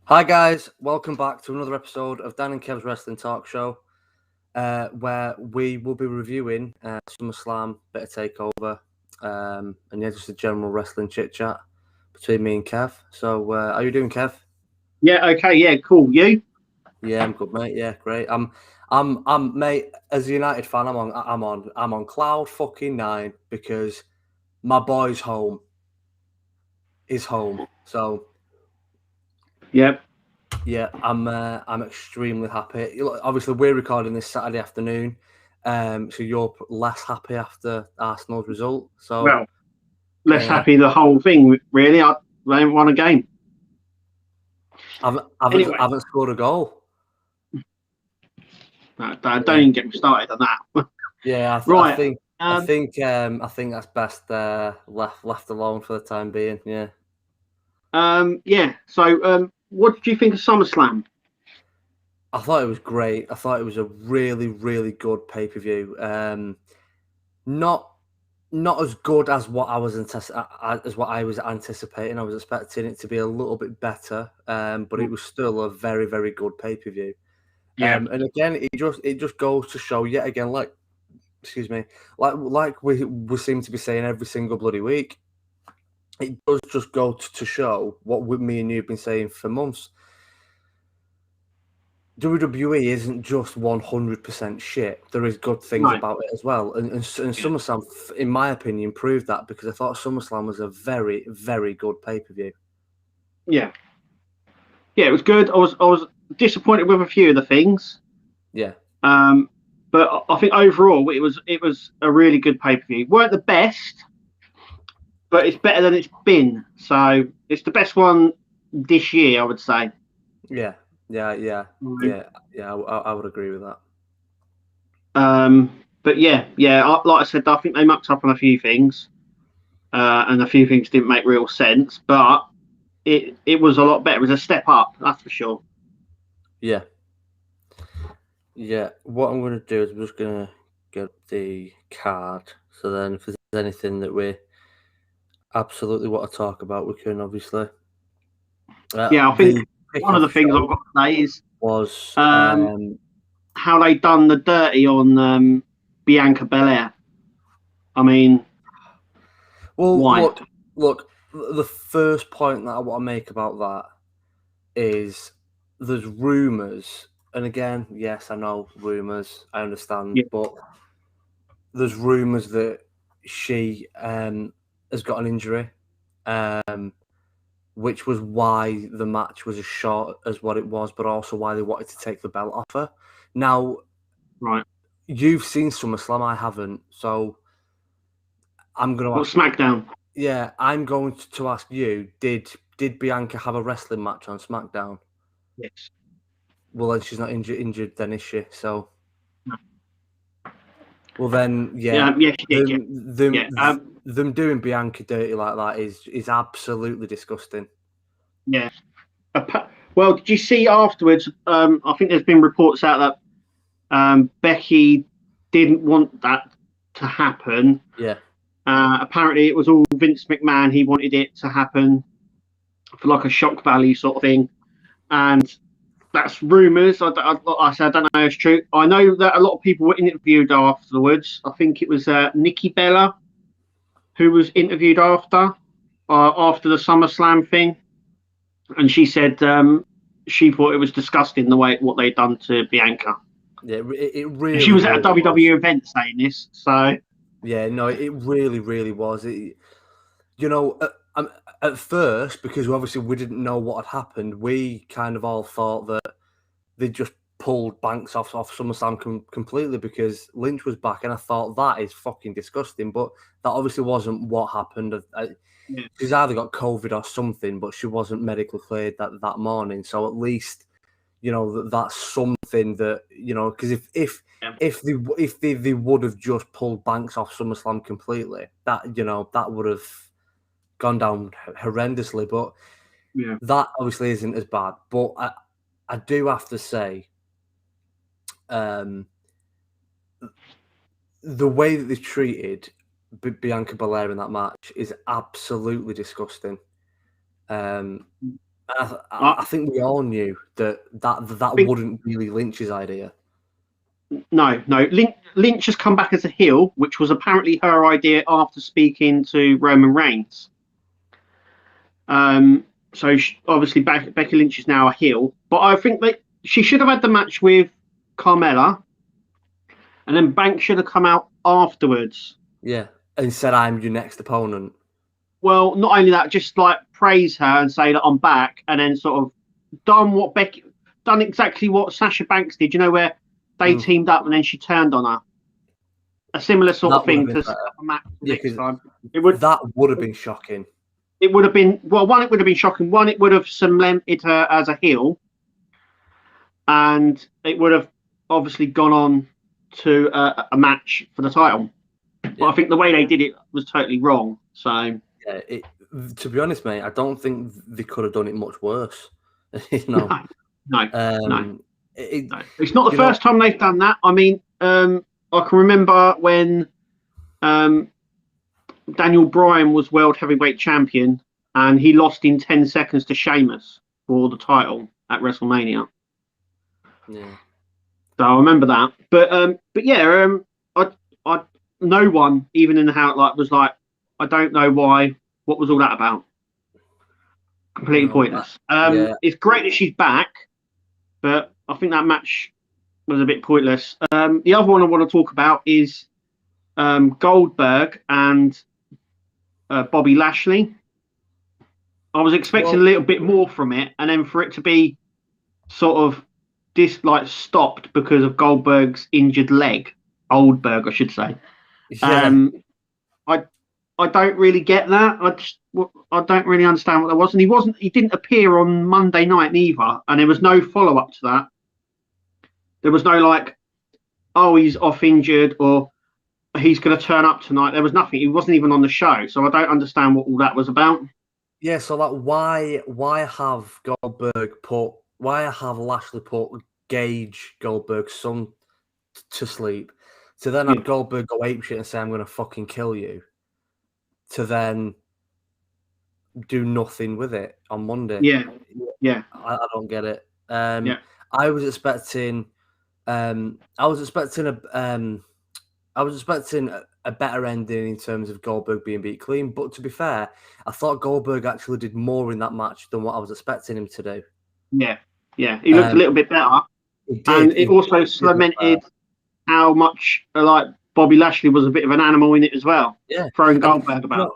Hi guys, welcome back to another episode of Dan and Kev's Wrestling Talk Show, where we will be reviewing SummerSlam, bit of takeover, and just a general wrestling chit chat between me and Kev. So, how you doing, Kev? Yeah. Okay. Yeah. Cool. You? Yeah, I'm good, mate. Yeah, great. Mate. As a United fan, I'm on cloud fucking nine because my boy's home. Is home. So. Yep. Yeah, I'm extremely happy. Obviously, we're recording this Saturday afternoon, so you're less happy after Arsenal's result. So, Well, less happy the whole thing. Really, they haven't won a game. Anyway, I haven't scored a goal. don't even get me started on that. Yeah, Right. I think that's best left alone for the time being. Yeah. Yeah. So, what did you think of SummerSlam? I thought it was great. I thought it was a really, really good pay-per-view. Not as good as what I was anticipating. I was expecting it to be a little bit better, but it was still a very, very good pay-per-view. Yeah. And again, it just goes to show yet again, excuse me, like we seem to be saying every single bloody week. It does just go to show what me and you have been saying for months. WWE isn't just 100% shit. There is good things about it as well. And SummerSlam, in my opinion, proved that because I thought SummerSlam was a very, very good pay-per-view. Yeah. Yeah, it was good. I was disappointed with a few of the things. Yeah. But I think overall it was a really good pay-per-view. Weren't the best, but it's better than it's been. So it's the best one this year, I would say. Yeah. I would agree with that. But yeah, like I said, I think they mucked up on a few things, and a few things didn't make real sense. But it was a lot better. It was a step up, that's for sure. Yeah. Yeah. What I'm going to do is I'm just going to get the card. So then, if there's anything that we absolutely want to talk about, we can obviously. Yeah, I think one of the things I've got to say is was how they done the dirty on Bianca Belair. I mean, well, look. The first point that I want to make about that is there's rumours, and again, yes, I know rumours. I understand, but there's rumours that she has got an injury, which was why the match was as short as what it was, but also why they wanted to take the belt off her. Now, you've seen SummerSlam, I haven't, so I'm going to ask. Smackdown. Yeah, I'm going to ask you: Did Bianca have a wrestling match on SmackDown? Yes. Well, then she's not injured, then is she? So, well, then, yeah. She did. Them doing Bianca dirty like that is absolutely disgusting. Yeah. Well, did you see afterwards? I think there's been reports out that Becky didn't want that to happen. Yeah. Apparently, it was all Vince McMahon. He wanted it to happen for like a shock value sort of thing, and that's rumours. I don't know if it's true. I know that a lot of people were interviewed afterwards. I think it was Nikki Bella who was interviewed after the SummerSlam thing, and she said she thought it was disgusting what they'd done to Bianca. Yeah, it really. She was at a WWE event saying this, so. Yeah, no, it really, really was. At first, because obviously we didn't know what had happened, we kind of all thought that they just pulled Banks off SummerSlam completely because Lynch was back, and I thought that is fucking disgusting. But that obviously wasn't what happened. She's either got COVID or something, but she wasn't medically cleared that morning. So at least, that's something that, because if they would have just pulled Banks off SummerSlam completely, that would have gone down horrendously. But that obviously isn't as bad. But I do have to say, the way that they treated Bianca Belair in that match is absolutely disgusting. And I think we all knew that wouldn't be Lynch's idea. No. Lynch has come back as a heel, which was apparently her idea after speaking to Roman Reigns. So obviously Becky Lynch is now a heel, but I think that she should have had the match with Carmella, and then Banks should have come out afterwards. Yeah, and said, "I'm your next opponent." Well, not only that, just like praise her and say that I'm back, and then sort of done exactly what Sasha Banks did. You know, where they teamed up and then she turned on her. A similar sort of thing to set up a match next time. That would have been shocking. It would have been, well, one, it would have been shocking. One, it would have cemented her as a heel, and it would have obviously gone on to a match for the title. But I think the way they did it was totally wrong. So yeah, to be honest, mate, I don't think they could have done it much worse. No. It's not the first time they've done that. I mean, I can remember when Daniel Bryan was World Heavyweight Champion, and he lost in 10 seconds to Sheamus for the title at WrestleMania. Yeah. So I remember that. But yeah, I no one even in the house was like, I don't know why. What was all that about? Completely pointless. It's great that she's back, but I think that match was a bit pointless. The other one I want to talk about is Goldberg and Bobby Lashley. I was expecting a little bit more from it, and then for it to be sort of stopped because of Goldberg's injured leg. Oldberg, I should say. Yeah. I don't really get that. I don't really understand what that was, and he didn't appear on Monday night neither, and there was no follow up to that. There was no he's off injured or he's going to turn up tonight. There was nothing. He wasn't even on the show, so I don't understand what all that was about. Yeah, so why have Lashley put Gage, Goldberg's son, to sleep, to then have Goldberg go apeshit and say, "I'm going to fucking kill you," to then do nothing with it on Monday. Yeah. I don't get it. I was expecting a better ending in terms of Goldberg being beat clean, but to be fair, I thought Goldberg actually did more in that match than what I was expecting him to do. Yeah. He looked a little bit better, and it also cemented how much Bobby Lashley was a bit of an animal in it as well. Yeah, throwing Goldberg about.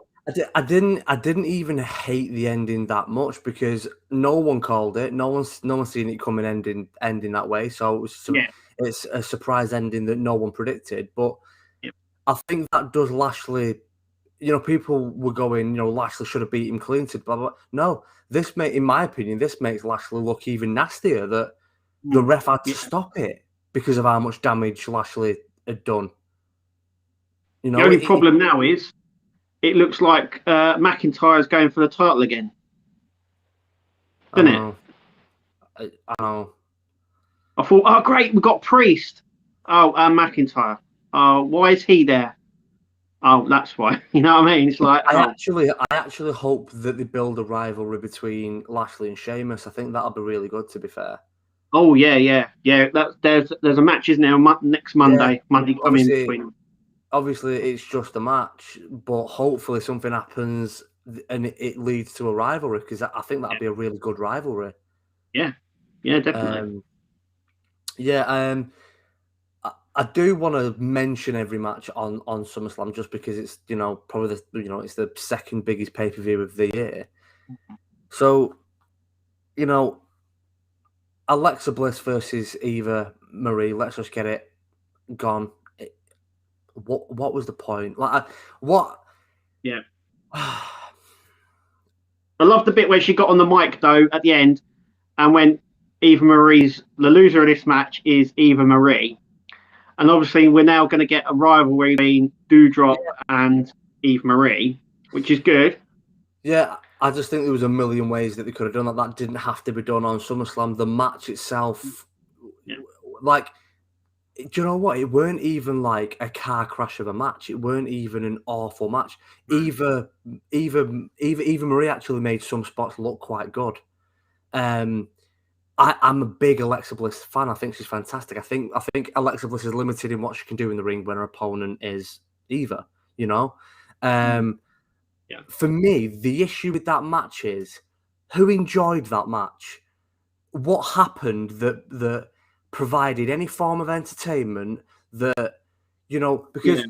I didn't even hate the ending that much because no one called it. No one's seen it coming ending that way. So it's a surprise ending that no one predicted. But I think that does Lashley. People were going, Lashley should have beat him clean. Blah, blah. No, in my opinion, this makes Lashley look even nastier. That the ref had to stop it because of how much damage Lashley had done. The only problem now is it looks like McIntyre's going for the title again. Doesn't it? I know. I thought, oh, great, we've got Priest. Oh, and McIntyre. Oh, why is he there? Oh, that's why. You know what I mean? It's like I actually hope that they build a rivalry between Lashley and Sheamus. I think that'll be really good, to be fair. Oh yeah. There's a match, isn't there, next Monday? Yeah, Monday coming between them. Obviously, it's just a match, but hopefully something happens and it leads to a rivalry, because I think that'd be a really good rivalry. Yeah, definitely. I do want to mention every match on SummerSlam just because it's probably it's the second biggest pay-per-view of the year. So Alexa Bliss versus Eva Marie. Let's just get it gone. What was the point? What? Yeah. I love the bit where she got on the mic though at the end, and when Eva Marie's the loser of this match is Eva Marie, and obviously we're now going to get a rivalry between Doudrop and Eva Marie, which is good. Yeah, I just think there was a million ways that they could have done that. That didn't have to be done on SummerSlam. The match itself, do you know what? It weren't even like a car crash of a match. It weren't even an awful match. Eva Marie actually made some spots look quite good. I'm a big Alexa Bliss fan. I think she's fantastic. I think Alexa Bliss is limited in what she can do in the ring when her opponent is Eva. You know, For me, the issue with that match is who enjoyed that match. What happened that provided any form of entertainment that, because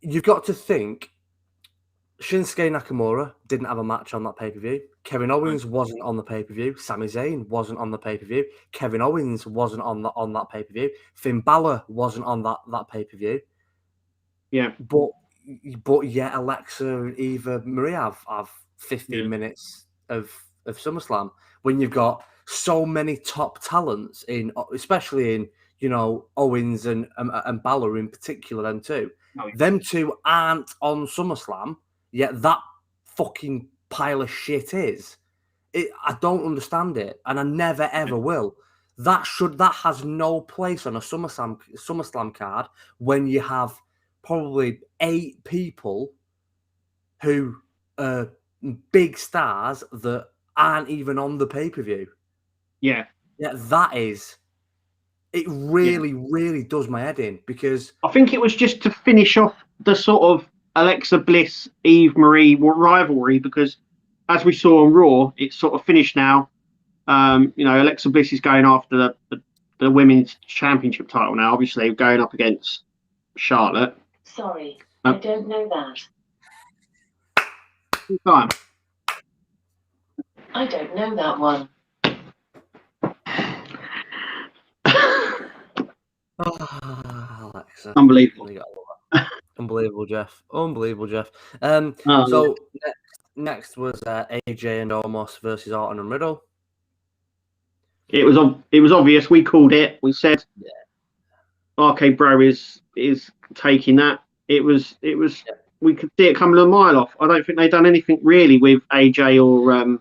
you've got to think Shinsuke Nakamura didn't have a match on that pay-per-view. Kevin Owens wasn't on the pay-per-view. Sami Zayn wasn't on the pay-per-view. Kevin Owens wasn't on that pay-per-view. Finn Balor wasn't on that pay-per-view. Yeah. But yet Alexa and Eva Marie have 15 minutes of SummerSlam when you've got so many top talents especially in Owens and Balor in particular. Them two, them two aren't on SummerSlam. Yet that fucking pile of shit is. I don't understand it, and I never ever will. That has no place on a SummerSlam card when you have probably 8 people who are big stars that aren't even on the pay-per-view. Yeah, that is. It really, really does my head in, because I think it was just to finish off the sort of Alexa Bliss, Eve Marie rivalry, because as we saw on Raw, it's sort of finished now. Alexa Bliss is going after the women's championship title now, obviously going up against Charlotte. Sorry, I don't know that. Time. I don't know that one. Alexa. Unbelievable. Unbelievable, Jeff. So next was AJ and Omos versus Orton and Riddle. It was obvious. We called it. We said, RK Bro is taking that. It was. We could see it coming a mile off. I don't think they've done anything really with AJ or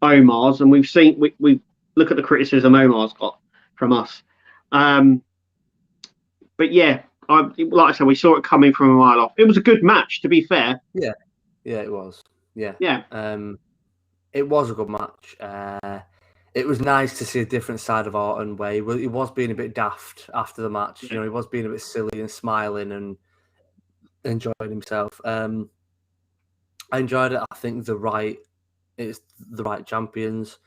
Omar's, and we've seen. We look at the criticism Omar's got from us. But yeah, like I said, we saw it coming from a mile off. It was a good match, to be fair. Yeah, it was. Yeah. It was a good match. It was nice to see a different side of Orton, where he was being a bit daft after the match. He was being a bit silly and smiling and enjoying himself. I enjoyed it. I think it's the right champions.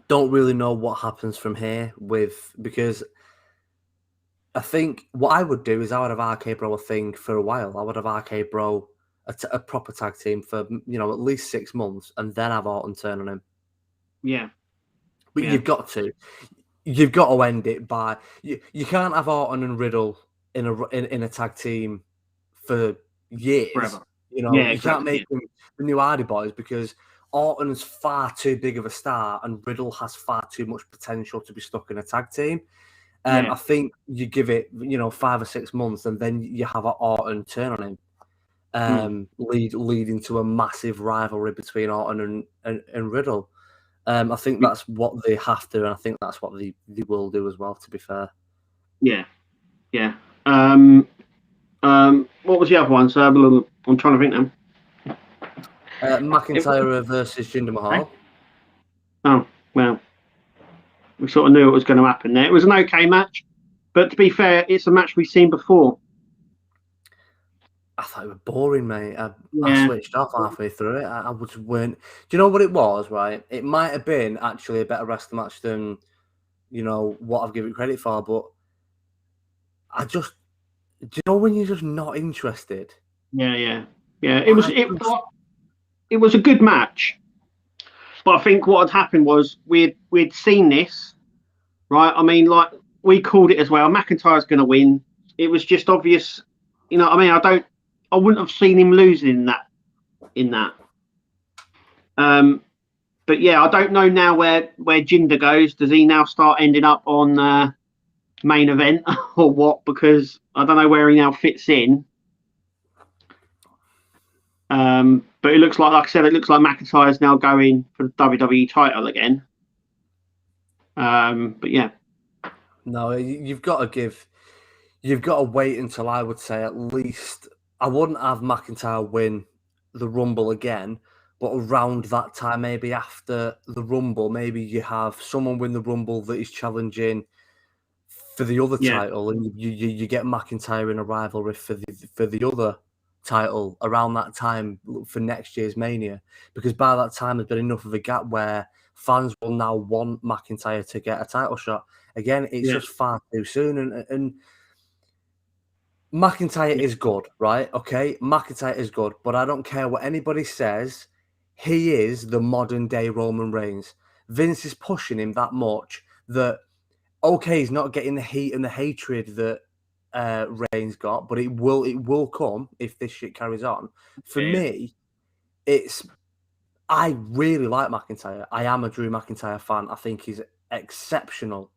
Don't really know what happens from here because I think what I would do is I would have RK Bro a thing for a while. I would have RK Bro a proper tag team for at least 6 months, and then have Orton turn on him. Yeah, but you've got to end it by you can't have Orton and Riddle in a tag team for years. Forever. You can't make them the new Hardy Boys, because Orton's far too big of a star and Riddle has far too much potential to be stuck in a tag team. I think you give it 5 or 6 months, and then you have an Orton turn on him. Leading to a massive rivalry between Orton and Riddle. I think that's what they have to, and I think that's what they will do as well, to be fair. Yeah. What was the other one? So I'm trying to think now. McIntyre versus Jinder Mahal. Oh, well, we sort of knew it was going to happen there. It was an okay match, but to be fair, it's a match we've seen before. I thought it was boring, mate. I switched off halfway through it. I just weren't. Do you know what it was, right? It might have been actually a better wrestling match than, what I've given it credit for, but do you know when you're just not interested? Yeah. It was a good match, but I think what had happened was we'd seen this, right? I mean, like, we called it as well. McIntyre's going to win. It was just obvious. I wouldn't have seen him losing in that. But yeah, I don't know now where Jinder goes. Does he now start ending up on main event or what? Because I don't know where he now fits in. But it looks like I said, it looks like McIntyre is now going for the WWE title again. But yeah. No, you've got to wait until, I would say, at least, I wouldn't have McIntyre win the Rumble again, but around that time, maybe after the Rumble, maybe you have someone win the Rumble that is challenging for the other title, and you get McIntyre in a rivalry for the other title around that time for next year's Mania, because by that time there's been enough of a gap where fans will now want McIntyre to get a title shot. Again, it's just far too soon, and McIntyre is good, right? Okay, McIntyre is good, but I don't care what anybody says. He is the modern day Roman Reigns. Vince is pushing him that much that, okay, he's not getting the heat and the hatred that Reigns got, but it will come if this shit carries on. For me, I really like McIntyre. I am a Drew McIntyre fan. I think he's exceptional.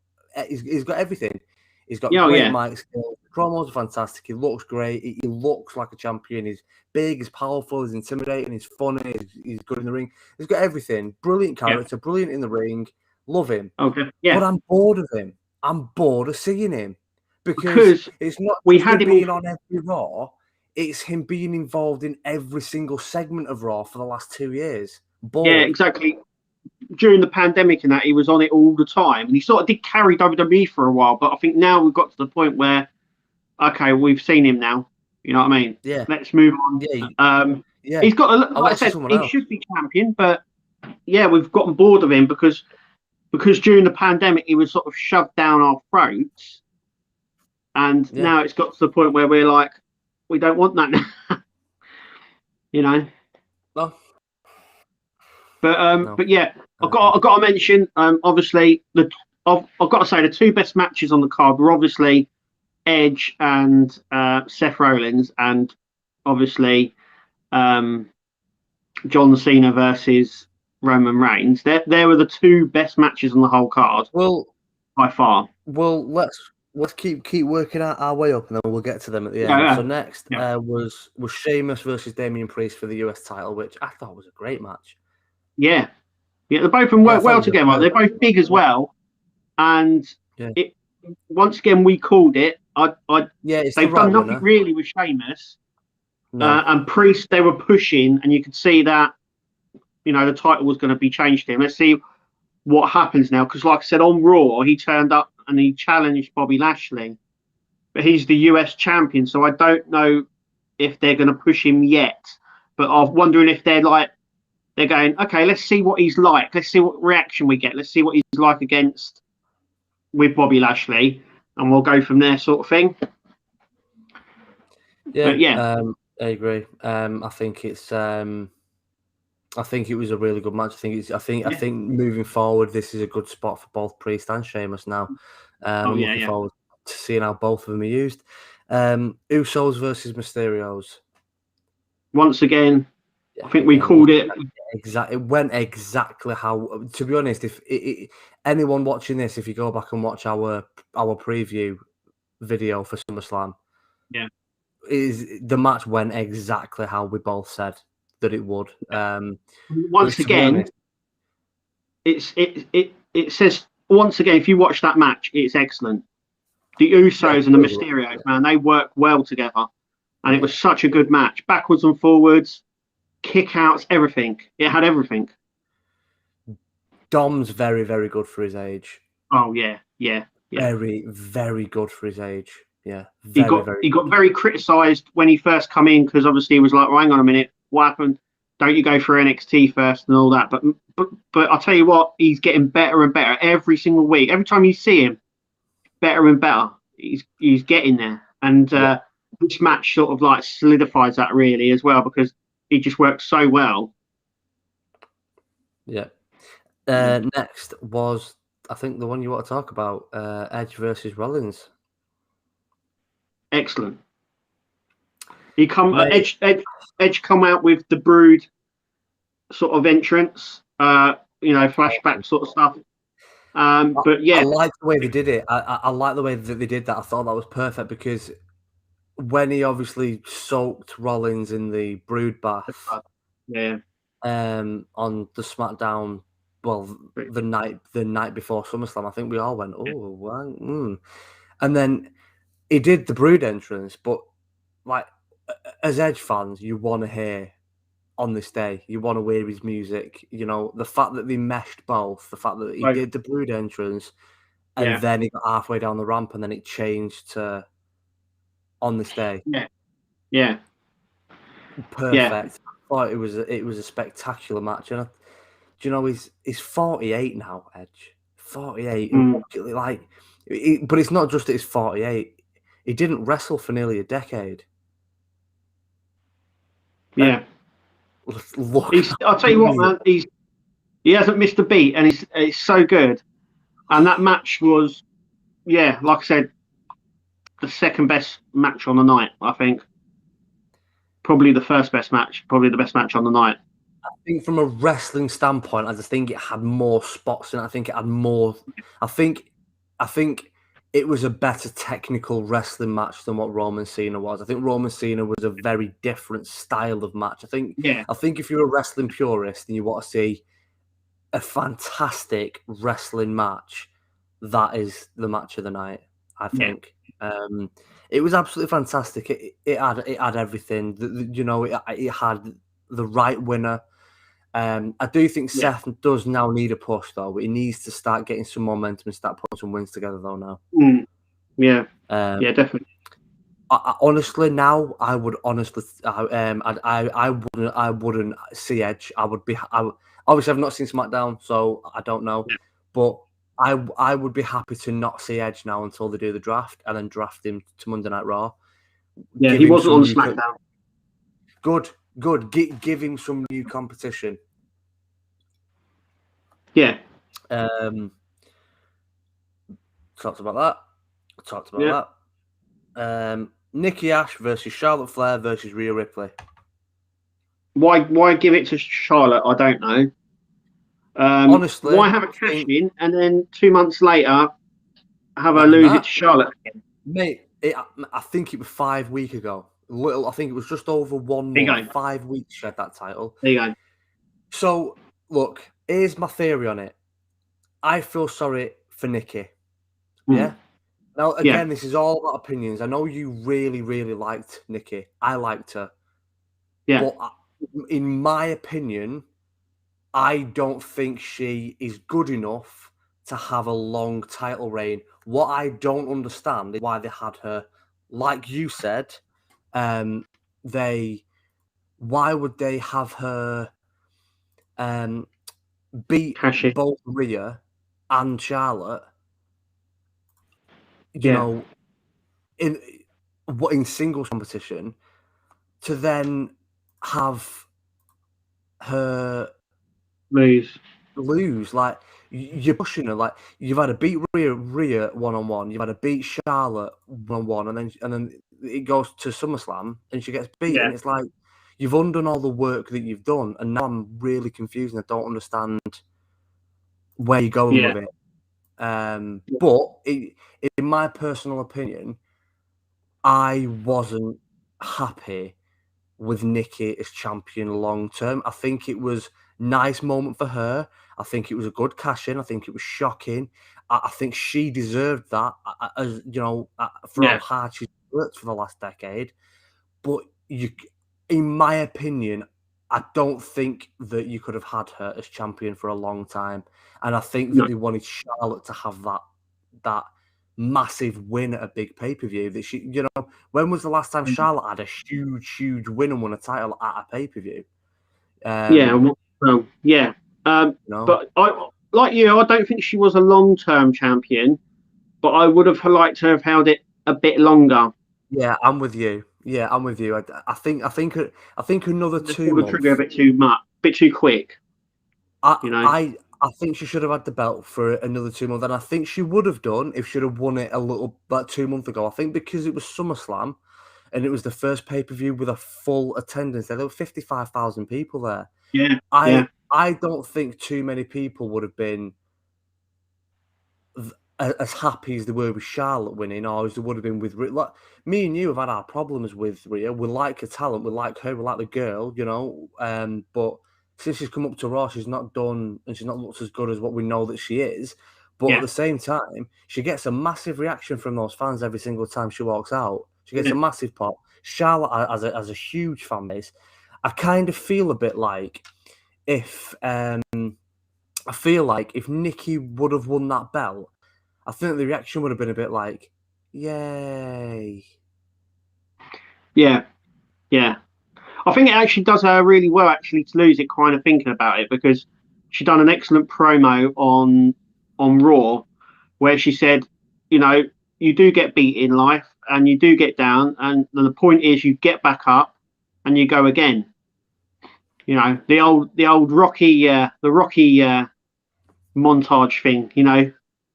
He's got everything. He's got great mic skills. The promos are fantastic. He looks great. He looks like a champion. He's big, he's powerful, he's intimidating, he's funny, he's good in the ring. He's got everything. Brilliant character, brilliant in the ring. Love him. Okay. Yeah. But I'm bored of him. I'm bored of seeing him. Because it's not him being on every Raw. It's him being involved in every single segment of Raw for the last 2 years. Bored. Yeah, exactly. During the pandemic and that, he was on it all the time. And he sort of did carry WWE for a while. But I think now we've got to the point where, okay, we've seen him now. You know what I mean? Yeah. Let's move on. He's got like I said, he should be champion. But, yeah, we've gotten bored of him because during the pandemic, he was sort of shoved down our throats. And now it's got to the point where we're like, we don't want that now. You know? No. But yeah, I've got to mention, obviously, I've got to say the two best matches on the card were obviously Edge and Seth Rollins, and obviously John Cena versus Roman Reigns. There were the two best matches on the whole card. Well, by far. Well, let's keep working our way up, and then we'll get to them at the end. So next was Sheamus versus Damian Priest for the US title, which I thought was a great match. Yeah, they both work well together. They're both big as well, and once again we called it. They've done nothing really with Sheamus and Priest. They were pushing, and you could see that the title was going to be changed to him. Let's see what happens now, because like I said, on Raw he turned up and he challenged Bobby Lashley, but he's the US champion, so I don't know if they're going to push him yet. But I'm wondering if they're going, okay, let's see what he's like. Let's see what reaction we get. Let's see what he's like with Bobby Lashley, and we'll go from there, sort of thing. Yeah, I agree. I think it's. I think it was a really good match. I think moving forward, this is a good spot for both Priest and Sheamus now. I'm looking forward to seeing how both of them are used. Usos versus Mysterios. Once again, I think we called it. Exactly, it went exactly how. To be honest, if anyone watching this, if you go back and watch our preview video for SummerSlam, the match went exactly how we both said that it would. Once again, it says once again, if you watch that match, it's excellent. The Usos and the Mysterios, man, they work well together, and it was such a good match, backwards and forwards. Kickouts, everything. It had everything. Dom's very, very good for his age. Oh yeah. Very, very good for his age. Yeah. He got very criticised when he first come in, because obviously he was like, well, hang on a minute, what happened? Don't you go for NXT first and all that? But I'll tell you what, he's getting better and better every single week. Every time you see him, better and better. He's getting there, and this match sort of like solidifies that really as well, because he just works so well. Yeah. Next was, I think, the one you want to talk about, Edge versus Rollins. Excellent. Edge come out with the Brood sort of entrance, flashback sort of stuff. But yeah, I like the way they did it. I like the way that they did that. I thought that was perfect, because when he obviously soaked Rollins in the Brood bath, on the Smackdown, well, the night before SummerSlam, I think we all went, oh, wow. And then he did the Brood entrance, but like, as Edge fans, you want to hear on this day. You want to hear his music. You know, the fact that they meshed both, the fact that he did the Brood entrance, and then he got halfway down the ramp, and then it changed to on this day. Yeah. Perfect. Yeah. I thought it was a spectacular match, and do you know he's 48 now, Edge. 48, like, but it's not just that he's 48. He didn't wrestle for nearly a decade. Yeah. Look, I'll tell you what, man. He hasn't missed a beat, and it's so good. And that match was, like I said, the second best match on the night. I think probably the first best match, probably the best match on the night. I think from a wrestling standpoint, I just think it had more spots, and I think it had more. I think it was a better technical wrestling match than what Roman Cena was. I think Roman Cena was a very different style of match. I think if you're a wrestling purist and you want to see a fantastic wrestling match, that is the match of the night. I think it was absolutely fantastic. It had everything. It had the right winner. I do think Seth does now need a push, though. He needs to start getting some momentum and start putting some wins together, though. Now, definitely. I honestly, now I would honestly, I wouldn't see Edge. Obviously I've not seen SmackDown, so I don't know, but I would be happy to not see Edge now until they do the draft and then draft him to Monday Night Raw. Yeah, he wasn't on SmackDown. Good. Give him some new competition. Yeah. Talked about that. Nikki Ash versus Charlotte Flair versus Rhea Ripley. Why give it to Charlotte? I don't know. Honestly, why have a cash in and then 2 months later have her lose it to Charlotte again? Mate, I think it was 5 weeks ago. I think it was just over 1 month. 5 weeks she had that title. There you go. So, look, here's my theory on it. I feel sorry for Nikki. Yeah? Now, again, this is all about opinions. I know you really, really liked Nikki. I liked her. Yeah. But in my opinion, I don't think she is good enough to have a long title reign. What I don't understand is why they had her, like you said, why would they have her beat both Rhea and Charlotte? You know, in singles competition, to then have her lose. Like, you're pushing her. Like, you've had to beat Rhea 1-on-1. You've had to beat Charlotte 1-on-1, and then it goes to SummerSlam and she gets beat. And it's like, you've undone all the work that you've done, and now I'm really confused and I don't understand where you're going with it. But in my personal opinion, I wasn't happy with Nikki as champion long term. I think it was a nice moment for her. I think it was a good cash in. I think it was shocking. I think she deserved that, as you know, for how hard she's worked for the last decade. But in my opinion, I don't think that you could have had her as champion for a long time. And I think that they wanted Charlotte to have that massive win at a big pay-per-view. That she, when was the last time Charlotte had a huge win and won a title at a pay-per-view? But I, like you, I don't think she was a long-term champion, but I would have liked to have held it a bit longer. Yeah, I'm with you. I think another 2 months. Trigger a bit too quick. I think she should have had the belt for another 2 months, and I think she would have done if she'd have won it about 2 months ago. I think because it was SummerSlam, and it was the first pay-per-view with a full attendance there. There were 55,000 people there. Yeah. I don't think too many people would have been as happy as they were with Charlotte winning, or as they would have been with Rhea. Like, me and you have had our problems with Rhea. We like her talent, we like her, we like the girl, but since she's come up to Raw, she's not done, and she's not looked as good as what we know that she is. But at the same time, she gets a massive reaction from those fans every single time she walks out. She gets a massive pop. Charlotte has a huge fan base. I kind of feel a bit like if Nikki would have won that belt, I think the reaction would have been a bit like, yay. Yeah. I think it actually does her really well, actually, to lose it, kind of thinking about it, because she done an excellent promo on Raw where she said, you know, you do get beat in life and you do get down, and the point is you get back up and you go again. You know, the old Rocky montage thing. You know,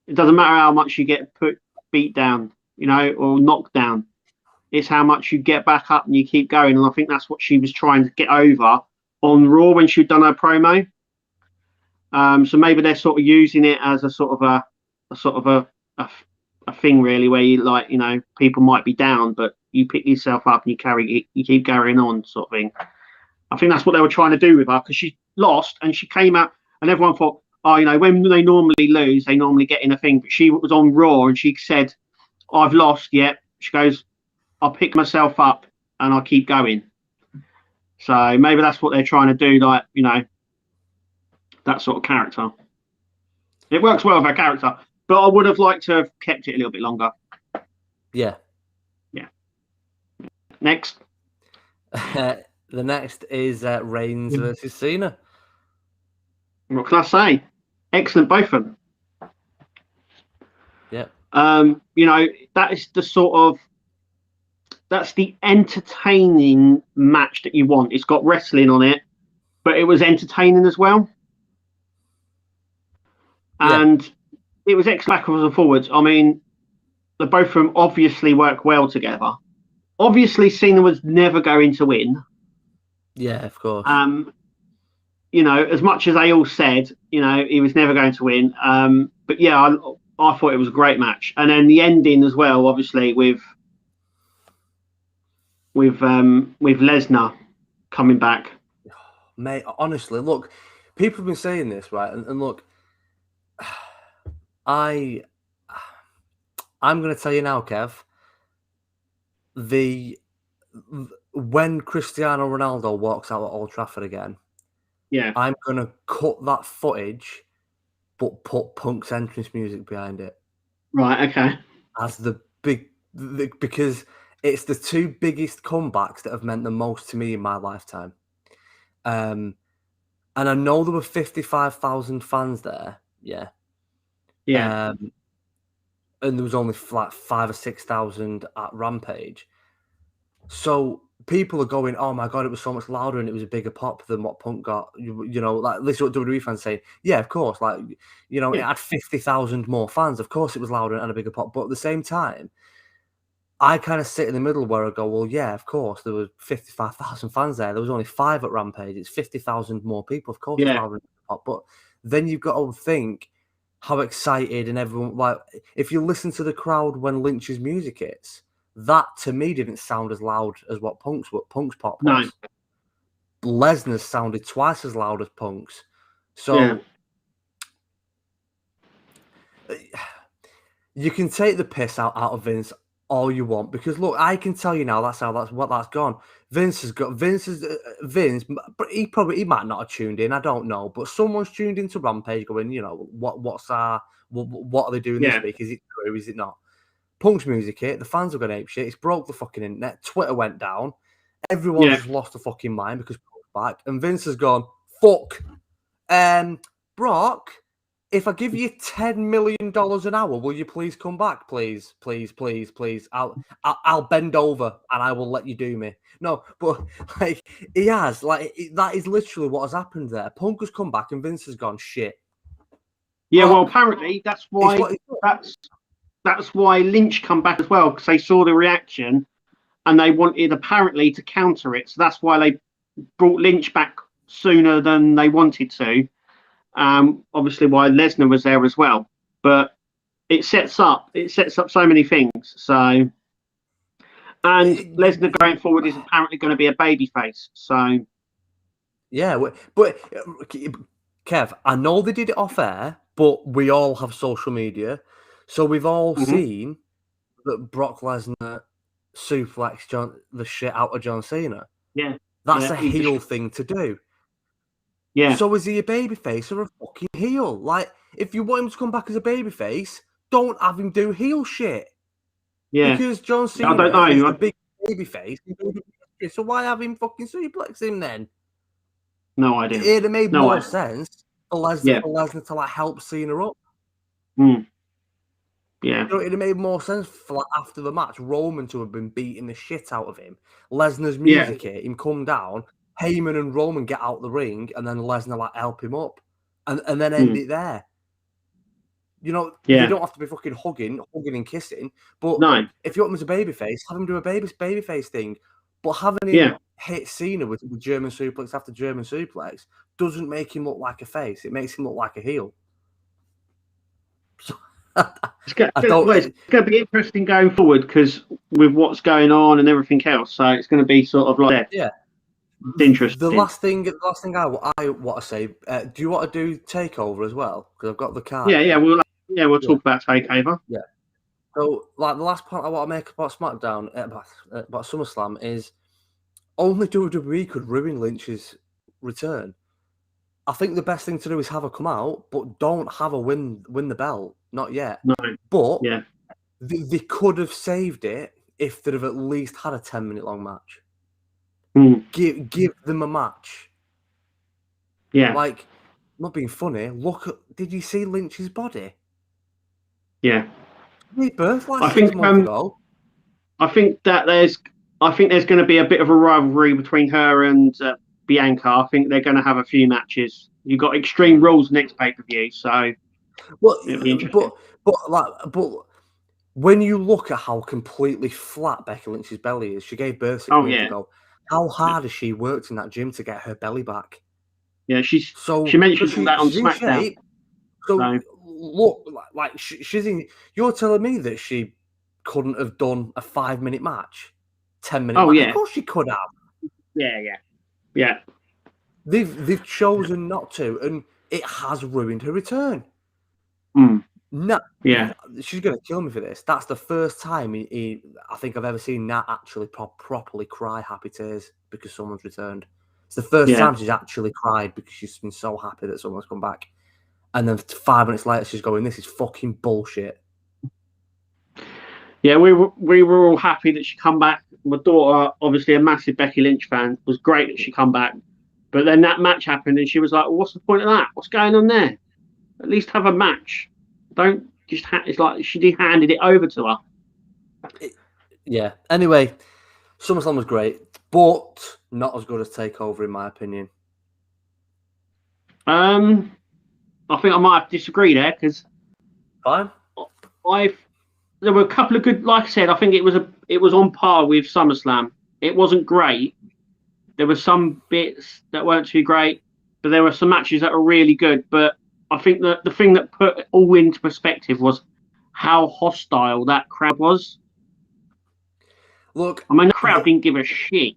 it doesn't matter how much you get beat down, you know, or knocked down. It's how much you get back up and you keep going. And I think that's what she was trying to get over on Raw when she'd done her promo. So maybe they're sort of using it as a thing, really, where you, like, you know, people might be down, but you pick yourself up and you keep carrying on, sort of thing. I think that's what they were trying to do with her, because she lost and she came out and everyone thought, oh, you know, when they normally lose, they normally get in a thing. But she was on Raw and she said, I've lost yet. She goes, I'll pick myself up and I'll keep going. So maybe that's what they're trying to do, like, you know, that sort of character. It works well with her character, but I would have liked to have kept it a little bit longer. Yeah. Next. The next is Reigns versus Cena. What can I say? Excellent, both of them. Yeah. You know, that's the entertaining match that you want. It's got wrestling on it, but it was entertaining as well. And it was excellent backwards and forwards. I mean, the both of them obviously work well together. Obviously, Cena was never going to win. Yeah, of course. You know, as much as they all said, you know, he was never going to win. But yeah, I thought it was a great match. And then the ending as well, obviously, with Lesnar coming back. Mate, honestly, look, people have been saying this, right? And look, I'm going to tell you now, Kev. When Cristiano Ronaldo walks out at Old Trafford again, I'm going to cut that footage, but put Punk's entrance music behind it. Right. Okay. As because it's the two biggest comebacks that have meant the most to me in my lifetime. And I know there were 55,000 fans there. Yeah. Yeah. And there was only like 5,000 or 6,000 at Rampage. So people are going, oh my God, it was so much louder and it was a bigger pop than what Punk got. You know, like, listen to what WWE fans say. Yeah, of course. Like, you know, it had 50,000 more fans. Of course it was louder and had a bigger pop. But at the same time, I kind of sit in the middle where I go, well, yeah, of course, there were 55,000 fans there. There was only 5 at Rampage. It's 50,000 more people. Of course, it's louder and pop. But then you've got to think how excited and everyone, like, if you listen to the crowd when Lynch's music hits, that to me didn't sound as loud as what Punk's pop was. No. Lesnar's sounded twice as loud as Punk's. So you can take the piss out of Vince all you want, because look, I can tell you now that's gone. Vince, but he might not have tuned in. I don't know, but someone's tuned into Rampage, going, you know, what are they doing this week? Is it true? Is it not? Punk's music hit. The fans have gone ape shit. It's broke the fucking internet. Twitter went down. Everyone's just lost their fucking mind because Punk's back, and Vince has gone, fuck. Brock, if I give you $10 million an hour, will you please come back? Please. I'll bend over and I will let you do me. No, but like he has, like that is literally what has happened there. Punk has come back and Vince has gone shit. Yeah, well, apparently that's why Lynch come back as well, because they saw the reaction and they wanted apparently to counter it. So that's why they brought Lynch back sooner than they wanted to. Obviously why Lesnar was there as well, but it sets up so many things. So, and Lesnar going forward is apparently going to be a babyface. So, yeah, but Kev, I know they did it off air, but we all have social media, so we've all seen that Brock Lesnar suplexed the shit out of John Cena. Yeah. That's a heel thing to do. Yeah. So is he a babyface or a fucking heel? Like, if you want him to come back as a babyface, don't have him do heel shit. Yeah. Because John Cena I don't know. is the big babyface. So why have him fucking suplex him then? No idea. It'd have made more sense for Lesnar to like help Cena up. Mm. Yeah. You know, it'd have made more sense for like after the match, Roman to have been beating the shit out of him. Lesnar's music hit, him come down, Heyman and Roman get out the ring, and then Lesnar like help him up, and then end it there. You know, they don't have to be fucking hugging and kissing. But if you want him as a babyface, have him do a babyface thing. But having him hit Cena with German suplex after German suplex doesn't make him look like a face. It makes him look like a heel. So, it's going to be interesting going forward because with what's going on and everything else. So it's going to be sort of like it's interesting. The last thing I want to say. Do you want to do Takeover as well? Because I've got the card. We'll talk about Takeover. Yeah. So, like, the last point I want to make about Smackdown, about SummerSlam, is only WWE could ruin Lynch's return. I think the best thing to do is have her come out, but don't have her win the belt. Not yet. No. But they could have saved it if they'd have at least had a 10-minute long match. Give them a match. Yeah. Like, not being funny, did you see Lynch's body? Yeah. He birthed like 6 months ago. I think there's going to be a bit of a rivalry between her and Bianca. I think they're going to have a few matches. You've got Extreme Rules next pay-per-view, so it'll be interesting. But when you look at how completely flat Becky Lynch's belly is, she gave birth 6 months ago. How hard has she worked in that gym to get her belly back? Yeah, she mentioned that on SmackDown. So look, like she's in. You're telling me that she couldn't have done a 5-minute match, 10-minute. Oh match? yeah, of course she could have. Yeah. They've chosen not to, and it has ruined her return. No, she's gonna kill me for this. That's the first time I think I've ever seen Nat actually properly cry happy tears because someone's returned. It's the first time she's actually cried because she's been so happy that someone's come back. And then 5 minutes later, she's going, "This is fucking bullshit." Yeah, we were all happy that she come back. My daughter, obviously a massive Becky Lynch fan, was great that she come back. But then that match happened, and she was like, well, "What's the point of that? What's going on there? At least have a match. Don't just." It's like she handed it over to her. Anyway, SummerSlam was great, but not as good as Takeover, in my opinion. I think I might have to disagree there because fine. There were a couple of good, like I said, I think it was on par with SummerSlam. It wasn't great. There were some bits that weren't too great, but there were some matches that were really good. But I think that the thing that put it all into perspective was how hostile that crowd was. Look, I mean, the crowd didn't give a shit.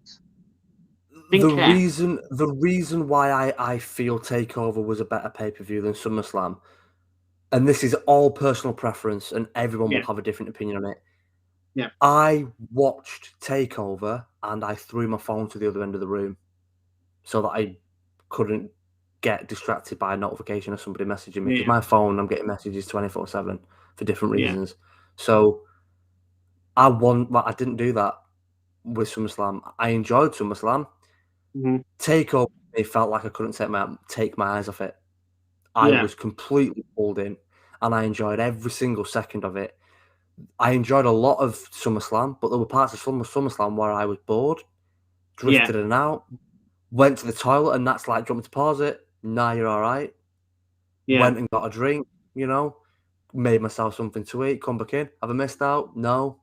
The reason why I feel Takeover was a better pay-per-view than SummerSlam, and this is all personal preference, and everyone will have a different opinion on it. Yeah. I watched Takeover and I threw my phone to the other end of the room so that I couldn't get distracted by a notification of somebody messaging me. Because my phone, I'm getting messages 24/7 for different reasons. So I didn't do that with SummerSlam. I enjoyed SummerSlam. Takeover, it felt like I couldn't take my eyes off it. I was completely pulled in, and I enjoyed every single second of it. I enjoyed a lot of SummerSlam, but there were parts of SummerSlam where I was bored, drifted in and out, went to the toilet, and that's like, "Do you want me to pause it?" "Nah, you're all right." Went and got a drink, made myself something to eat, come back in. Have I missed out? No.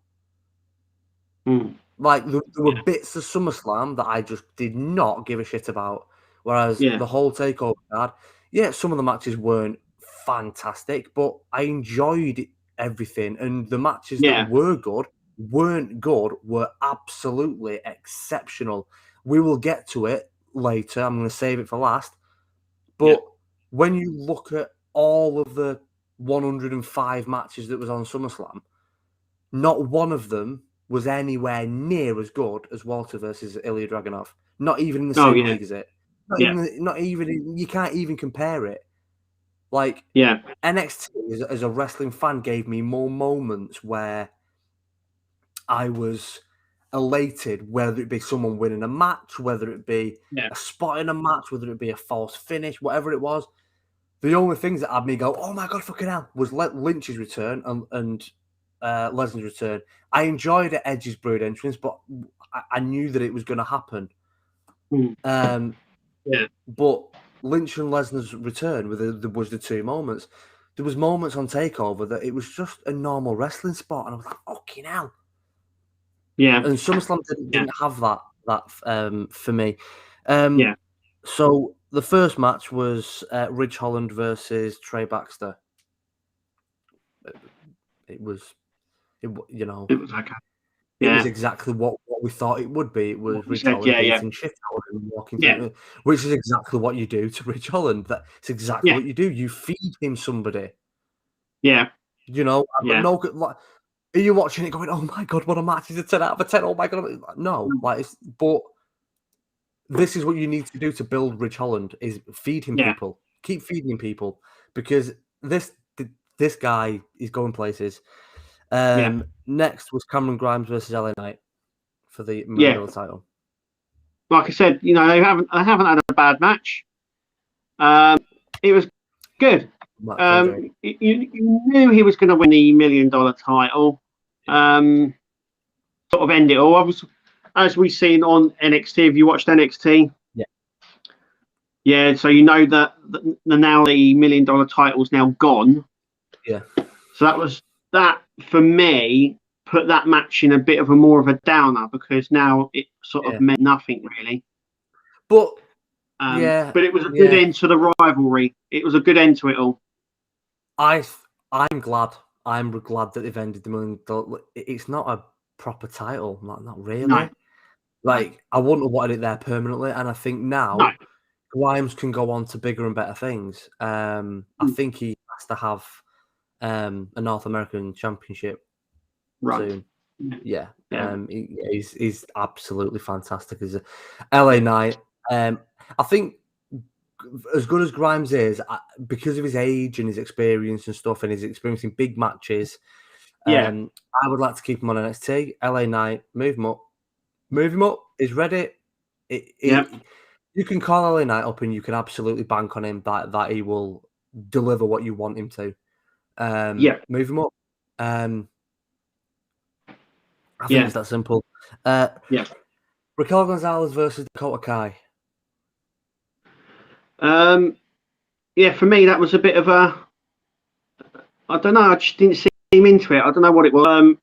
Like, there were bits of SummerSlam that I just did not give a shit about. Whereas the whole Takeover card, some of the matches weren't fantastic, but I enjoyed everything. And the matches that weren't good, were absolutely exceptional. We will get to it later. I'm going to save it for last. But when you look at all of the 105 matches that was on SummerSlam, not one of them was anywhere near as good as Walter versus Ilya Dragunov. Not even in the same league as it. Not even. You can't even compare it. Like, NXT as a wrestling fan gave me more moments where I was elated, whether it be someone winning a match, whether it be a spot in a match, whether it be a false finish, whatever it was. The only things that had me go, oh my God, fucking hell, was Lynch's return and Lesnar's return. I enjoyed Edge's Brood entrance, but I knew that it was going to happen. But Lynch and Lesnar's return was the two moments. There was moments on TakeOver that it was just a normal wrestling spot, and I was like, fucking hell. Yeah. And SummerSlam didn't have that for me. So the first match was Ridge Holland versus Trey Baxter. It was okay. It was exactly what we thought it would be. It was Ridge Holland beating shit out of him, walking through, which is exactly what you do to Ridge Holland. That's exactly what you do. You feed him somebody. Yeah. Are you watching it going, oh my God, what a match, is a 10 out of 10? Oh my God. No, but this is what you need to do to build Ridge Holland, is feed him people. Keep feeding him people, because this guy is going places. Next was Cameron Grimes versus LA Knight for the middle title. Like I said, they haven't had a bad match. It was good. You knew he was going to win the $1 million title. Sort of end it all. As we've seen on NXT. Have you watched NXT? Yeah. So you know that now the $1 million title's now gone. Yeah. So that for me put that match in a bit of a more of a downer, because now it sort of meant nothing really. But but it was a good end to the rivalry. It was a good end to it all. I'm glad. I'm glad that they've ended the $1 million. It's not a proper title, not really. No. Like, I wouldn't have wanted it there permanently, and I think now Grimes can go on to bigger and better things. I think he has to have a North American Championship soon. Yeah. He's absolutely fantastic as a LA Knight. I think as good as Grimes is, because of his age and his experience and stuff, and his experience in big matches, I would like to keep him on NXT. LA Knight, move him up. He's ready. You can call LA Knight up, and you can absolutely bank on him that he will deliver what you want him to. Move him up. I think it's that simple. Raquel Gonzalez versus Dakota Kai. For me, that was a bit of a. I don't know. I just didn't see him into it. I don't know what it was.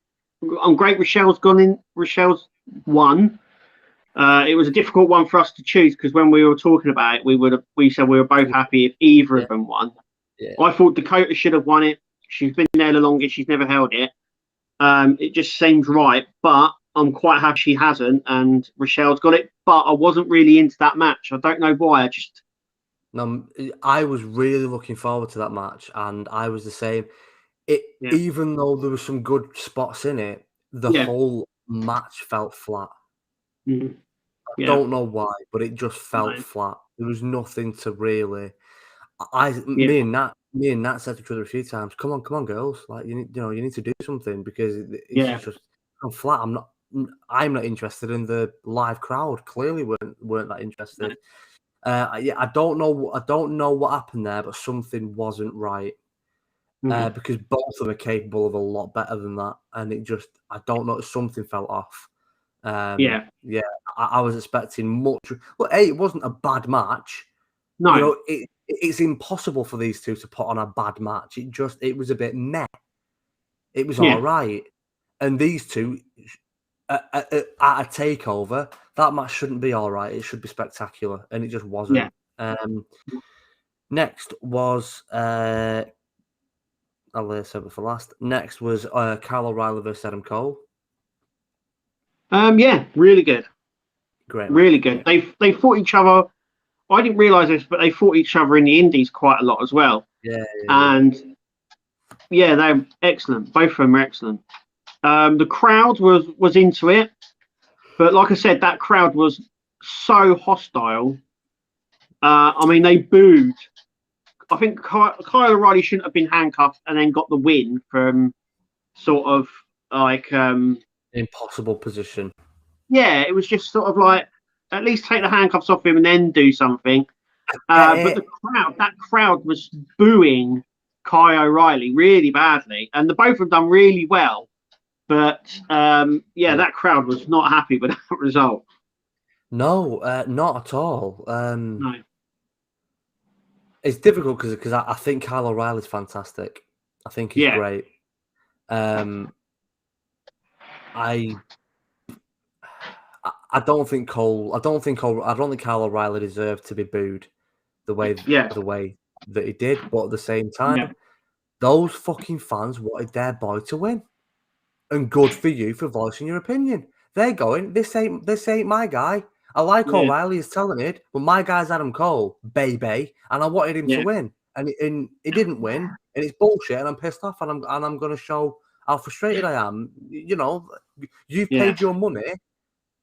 I'm great. Rochelle's gone in. Rochelle's won. It was a difficult one for us to choose, because when we were talking about it, we said we were both happy if either of them won. I thought Dakota should have won it. She's been there the longest. She's never held it. It just seems right, but I'm quite happy she hasn't, and Rochelle's got it. But I wasn't really into that match. I don't know why. I was really looking forward to that match, and I was the same. Even though there were some good spots in it, the whole match felt flat. I don't know why, but it just felt flat. There was nothing to really. Me and Nat said to each other a few times, "Come on, girls! Like, you need to do something, because it's just flat. I'm not interested in the live crowd. Clearly, weren't that interested. I don't know what happened there, but something wasn't right. Because both of them are capable of a lot better than that, and I don't know, something felt off. I was expecting much. Well, it wasn't a bad match. No, it's impossible for these two to put on a bad match. It was a bit meh. It was all right, and these two at a takeover, that match shouldn't be all right. It should be spectacular, and it just wasn't. Next was I'll save it for last. Next was Kyle O'Reilly versus Adam Cole. Really good. Great. Really good. They fought each other. I didn't realise this, but they fought each other in the Indies quite a lot as well. And they're excellent. Both of them are excellent. The crowd was into it, but like I said, that crowd was so hostile. I mean, they booed. I think Kyle O'Reilly shouldn't have been handcuffed and then got the win from sort of like impossible position. Yeah, it was just sort of like at least take the handcuffs off him and then do something. But that crowd was booing Kyle O'Reilly really badly, and the both have done really well. But that crowd was not happy with that result. No, not at all. No. It's difficult because I think Kyle O'Reilly's fantastic. I think he's great. I don't think Kyle O'Reilly deserved to be booed the way that he did. But at the same time, those fucking fans wanted their boy to win, and good for you for voicing your opinion. They're going, this ain't my guy. I like O'Reilly is telling it, but my guy's Adam Cole, baby, and I wanted him to win, and he didn't win, and it's bullshit, and I'm pissed off, and I'm going to show how frustrated I am. You know, you've paid your money,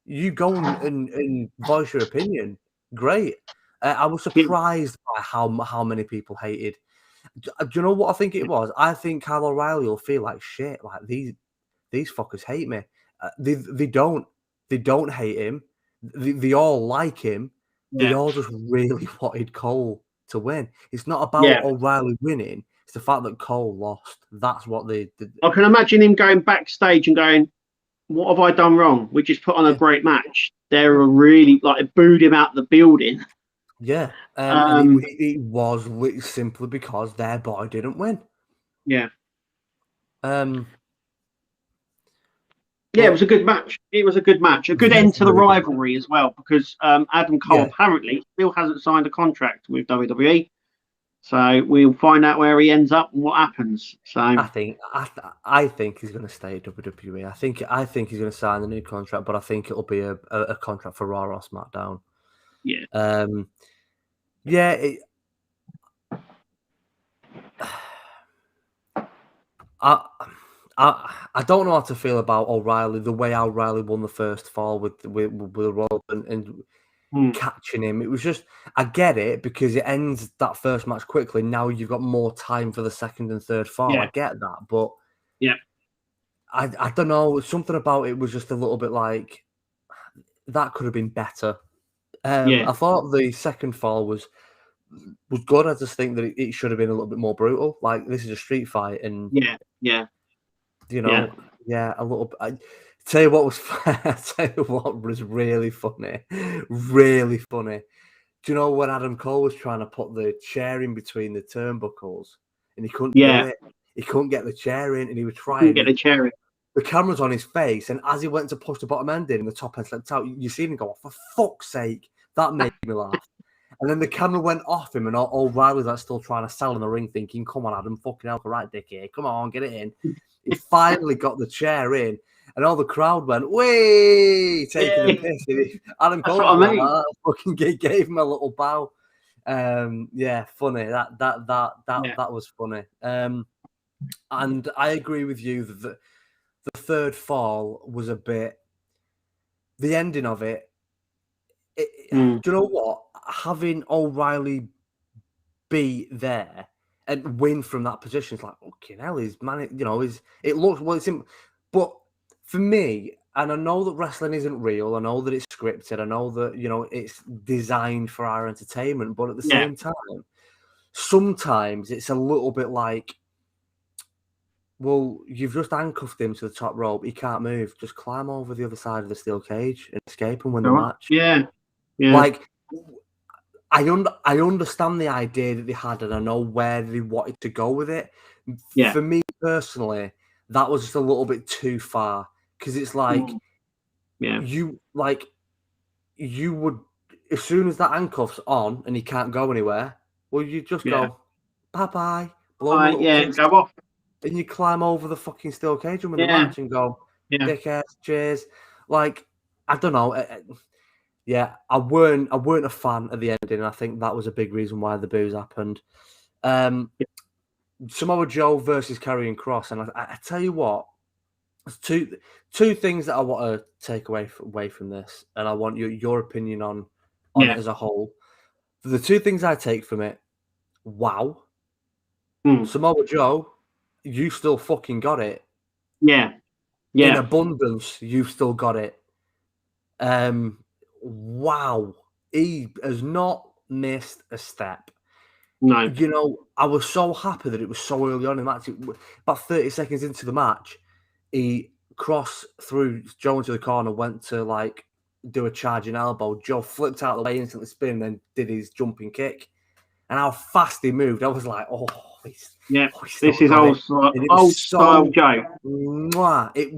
you go and voice your opinion. Great. I was surprised by how many people hated. Do you know what I think it was? I think Kyle O'Reilly will feel like shit. Like these fuckers hate me. They don't hate him. They all like him. They all just really wanted Cole to win. It's not about O'Reilly winning. It's the fact that Cole lost. That's what they did. I can imagine him going backstage and going, "What have I done wrong? We just put on a great match." They were really like booed him out the building. Yeah, and it was simply because their boy didn't win. Yeah. It was a good match. It was a good match. A good end to the rivalry as well, because Adam Cole apparently still hasn't signed a contract with WWE. So we'll find out where he ends up and what happens. So I think he's going to stay at WWE. I think he's going to sign the new contract, but I think it'll be a contract for Raw or SmackDown. Yeah. I don't know how to feel about O'Reilly. The way O'Reilly won the first fall with Rollins and catching him, it was just, I get it because it ends that first match quickly. Now you've got more time for the second and third fall. I get that, but I don't know. Something about it was just a little bit like that could have been better. I thought the second fall was good. I just think that it should have been a little bit more brutal. Like, this is a street fight, and you know, a little. Tell you what was really funny, really funny. Do you know when Adam Cole was trying to put the chair in between the turnbuckles, and he couldn't do it? He couldn't get the chair in, and he was trying. Get the chair in. The camera's on his face, and as he went to push the bottom end in, and the top end slipped out, you see him go, "For fuck's sake!" That made me laugh. And then the camera went off him, and O'Reilly's like still trying to sell in the ring, thinking, "Come on, Adam, fucking hell, right, dickhead, come on, get it in." He finally got the chair in, and all the crowd went, "Way!" taking a piss. Adam Cole fucking gave him a little bow. Funny. That was funny. And I agree with you that the third fall was a bit. The ending of it. Do you know what? Having O'Reilly be there and win from that position, it's like, fucking hell, he's man. You know, it looks well. But for me, and I know that wrestling isn't real. I know that it's scripted. I know that it's designed for our entertainment. But at the same time, sometimes it's a little bit like, well, you've just handcuffed him to the top rope. He can't move. Just climb over the other side of the steel cage and escape and win the match. Yeah. Like, I understand the idea that they had, and I know where they wanted to go with it. Yeah. For me personally, that was just a little bit too far, because it's like, you would, as soon as that handcuff's on and he can't go anywhere, well, you just go bye, blow go off. And you climb over the fucking steel cage and win the match and go, dickhead, cheers. Like, I don't know. I weren't a fan of the ending. I think that was a big reason why the boos happened. Samoa Joe versus Karrion Kross, and I tell you what, two things that I want to take away from this, and I want your opinion on Yeah. it as a whole. The two things I take from it: wow, Samoa Joe, you still fucking got it. Yeah. In abundance, you've still got it. Wow, he has not missed a step. No. You know, I was so happy that it was so early on in the match. About 30 seconds into the match, he crossed through Joe into the corner, went to like do a charging elbow. Joe flipped out of the way, instantly spin, and then did his jumping kick. And how fast he moved, I was like, oh, this is old style Joe.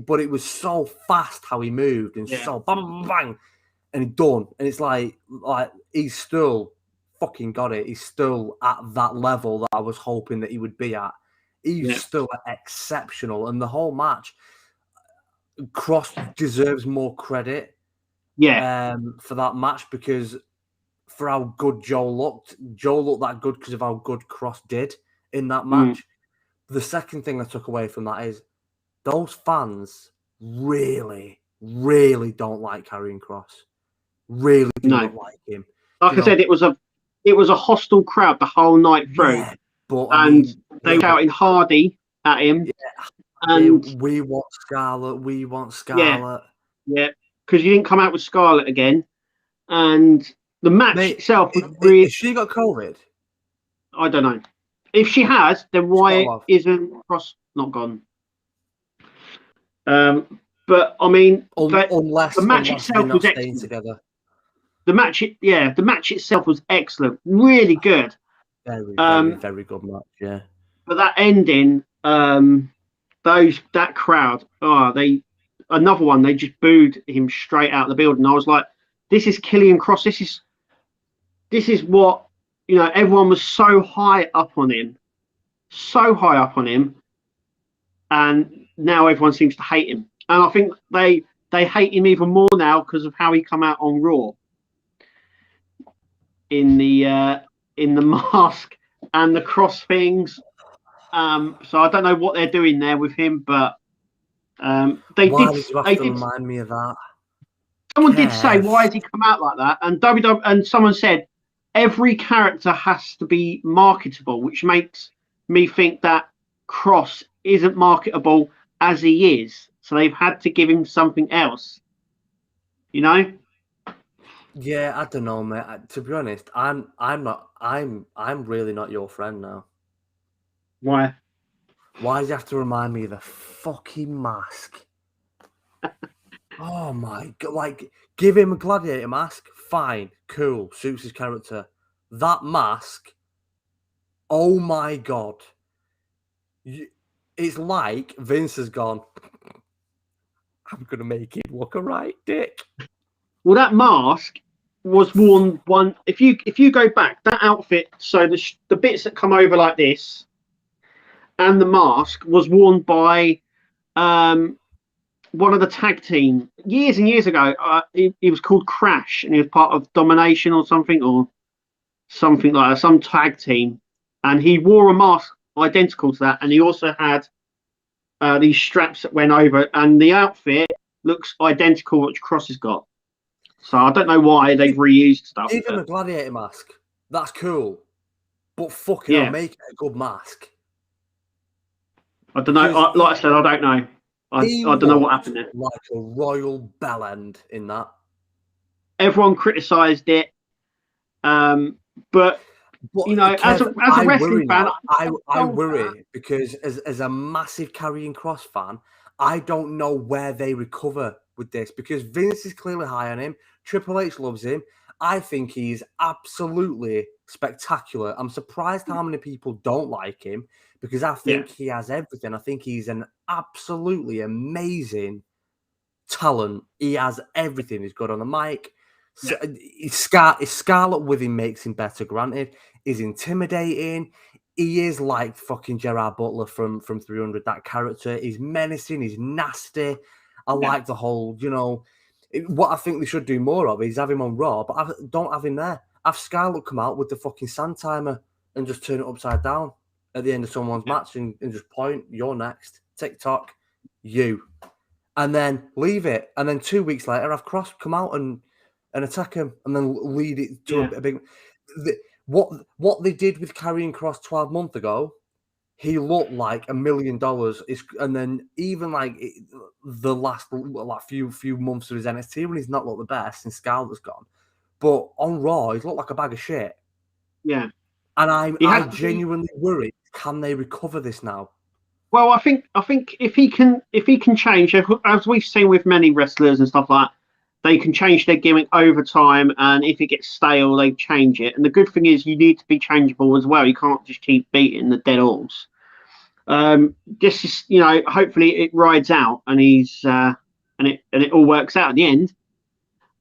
But it was so fast how he moved and so bang, bang, bang, and he done. And it's like he's still fucking got it. He's still at that level that I was hoping that he would be at. He's still exceptional. And the whole match, Cross deserves more credit for that match, because for how good Joe looked that good because of how good Cross did in that match. The second thing I took away from that is those fans really, really don't like Karrion Kross. Really do not like him. Like I said, it was a hostile crowd the whole night through. Yeah, but they were shouting Hardy at him. Yeah. And we want Scarlett. We want Scarlett. Yeah, because you didn't come out with Scarlett again. And the match itself was really... Has she got COVID? I don't know. If she has, then why isn't Cross not gone? But I mean, unless the match itself was excellent. Together. The match itself was excellent, really good. Very good match. Yeah. But that ending, that crowd, another one. They just booed him straight out of the building. I was like, this is Karrion Kross. This is what, everyone was so high up on him, and now everyone seems to hate him. And I think they hate him even more now because of how he come out on Raw in the mask and the cross things. So I don't know what they're doing there with him, but they did remind me of that. Someone did say, why has he come out like that? And someone said, every character has to be marketable, which makes me think that Kross isn't marketable as he is. So they've had to give him something else. Yeah, I don't know, mate. To be honest, I'm really not your friend now. Why? Why does he have to remind me of the fucking mask? Oh my god! Like, give him a gladiator mask. Fine, cool, suits his character. That mask. Oh my god! It's like Vince has gone, I'm gonna make it look a right dick. Well, that mask was worn one. If you go back, that outfit. So the bits that come over like this, and the mask was worn by one of the tag team years and years ago. He was called Crash, and he was part of Domination or something like that, some tag team, and he wore a mask identical to that, and he also had these straps that went over, and the outfit looks identical which Kross has got. So I don't know why they've reused stuff. Even a gladiator mask, that's cool, but fucking hell, make it a good mask. I don't know. Like I said, I don't know. I don't know what happened there. Like a royal bellend in that. Everyone criticised it, but Kev, as a wrestling fan, I worry because as a massive Karrion Kross fan, I don't know where they recover with this, because Vince is clearly high on him. Triple H loves him. I think he's absolutely spectacular. I'm surprised how many people don't like him, because I think he has everything. I think he's an absolutely amazing talent. He has everything. He's good on the mic. So his Scarlett with him makes him better, granted. He's intimidating. He is like fucking Gerard Butler from 300, that character. He's menacing. He's nasty. I like the whole, what I think they should do more of is have him on Raw, but don't have him there. Have Scarlett come out with the fucking sand timer and just turn it upside down at the end of someone's match and just point, you're next. TikTok, you. and then leave it, and then 2 weeks later have Cross come out and attack him, and then lead it to a big. What they did with carrying Cross 12 months ago, he looked like $1 million. And then even like the last few months of his NXT when he's not looked the best, and Scarlett's gone, but on Raw he's looked like a bag of shit. Yeah, and I'm genuinely worried. Can they recover this now? Well, I think if he can change, as we've seen with many wrestlers and stuff like that, they can change their gimmick over time, and if it gets stale, they change it. And the good thing is, you need to be changeable as well. You can't just keep beating the dead horse. This is, hopefully it rides out, and he's and it all works out at the end.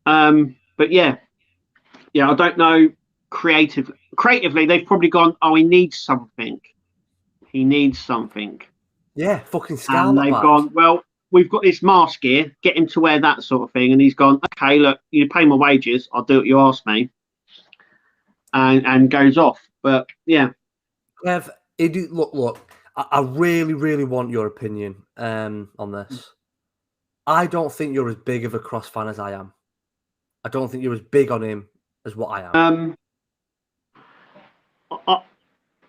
But yeah, I don't know. Creatively, they've probably gone, oh, he needs something. Yeah, fucking Scarlett. And they've gone, well, we've got this mask here, get him to wear that sort of thing. And he's gone, okay, look, you pay my wages, I'll do what you ask me. And goes off. But yeah. Kev, look, I really, really want your opinion on this. I don't think you're as big of a Cross fan as I am. I don't think you're as big on him as what I am.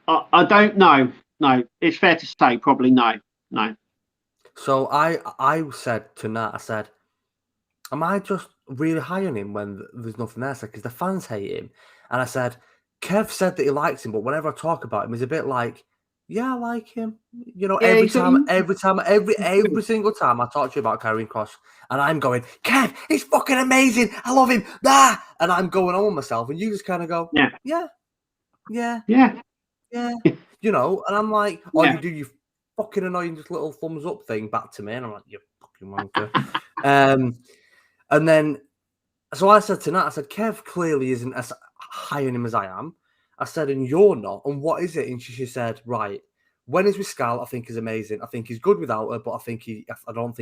I don't know. No, it's fair to say probably no. So I said to Nat, I said, am I just really high on him when there's nothing there? Because the fans hate him. And I said, Kev said that he likes him, but whenever I talk about him, he's a bit like, yeah, I like him. Every single time I talk to you about Karrion Kross, and I'm going, Kev, he's fucking amazing. I love him. And I'm going on with myself, and you just kind of go, yeah. And I'm like, you do your fucking annoying just little thumbs up thing back to me, and I'm like, you fucking wanker. And then, so I said to Nat, I said, Kev clearly isn't as high on him as I am. I said, and you're not. And what is it? And she said, right, when he's with Scarlett, I think he's amazing. I think he's good without her, but I don't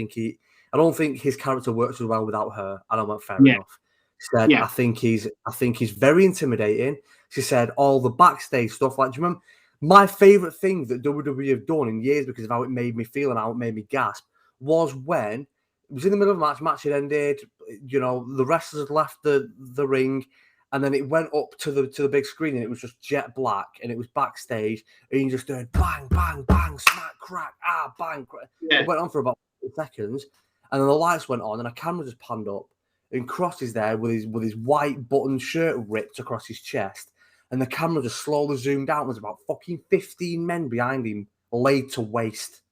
think his character works as well without her. And I went, fair enough. She said, I think he's very intimidating. She said all the backstage stuff. Like, do you remember my favorite thing that WWE have done in years because of how it made me feel and how it made me gasp was when it was in the middle of a match had ended, the wrestlers had left the ring, and then it went up to the big screen and it was just jet black and it was backstage and you just heard bang, bang, bang, smack, crack, bang, crack. Yeah. It went on for about 8 seconds and then the lights went on and a camera just panned up and Cross is there with his white button shirt ripped across his chest and the camera just slowly zoomed out and there's about fucking 15 men behind him laid to waste.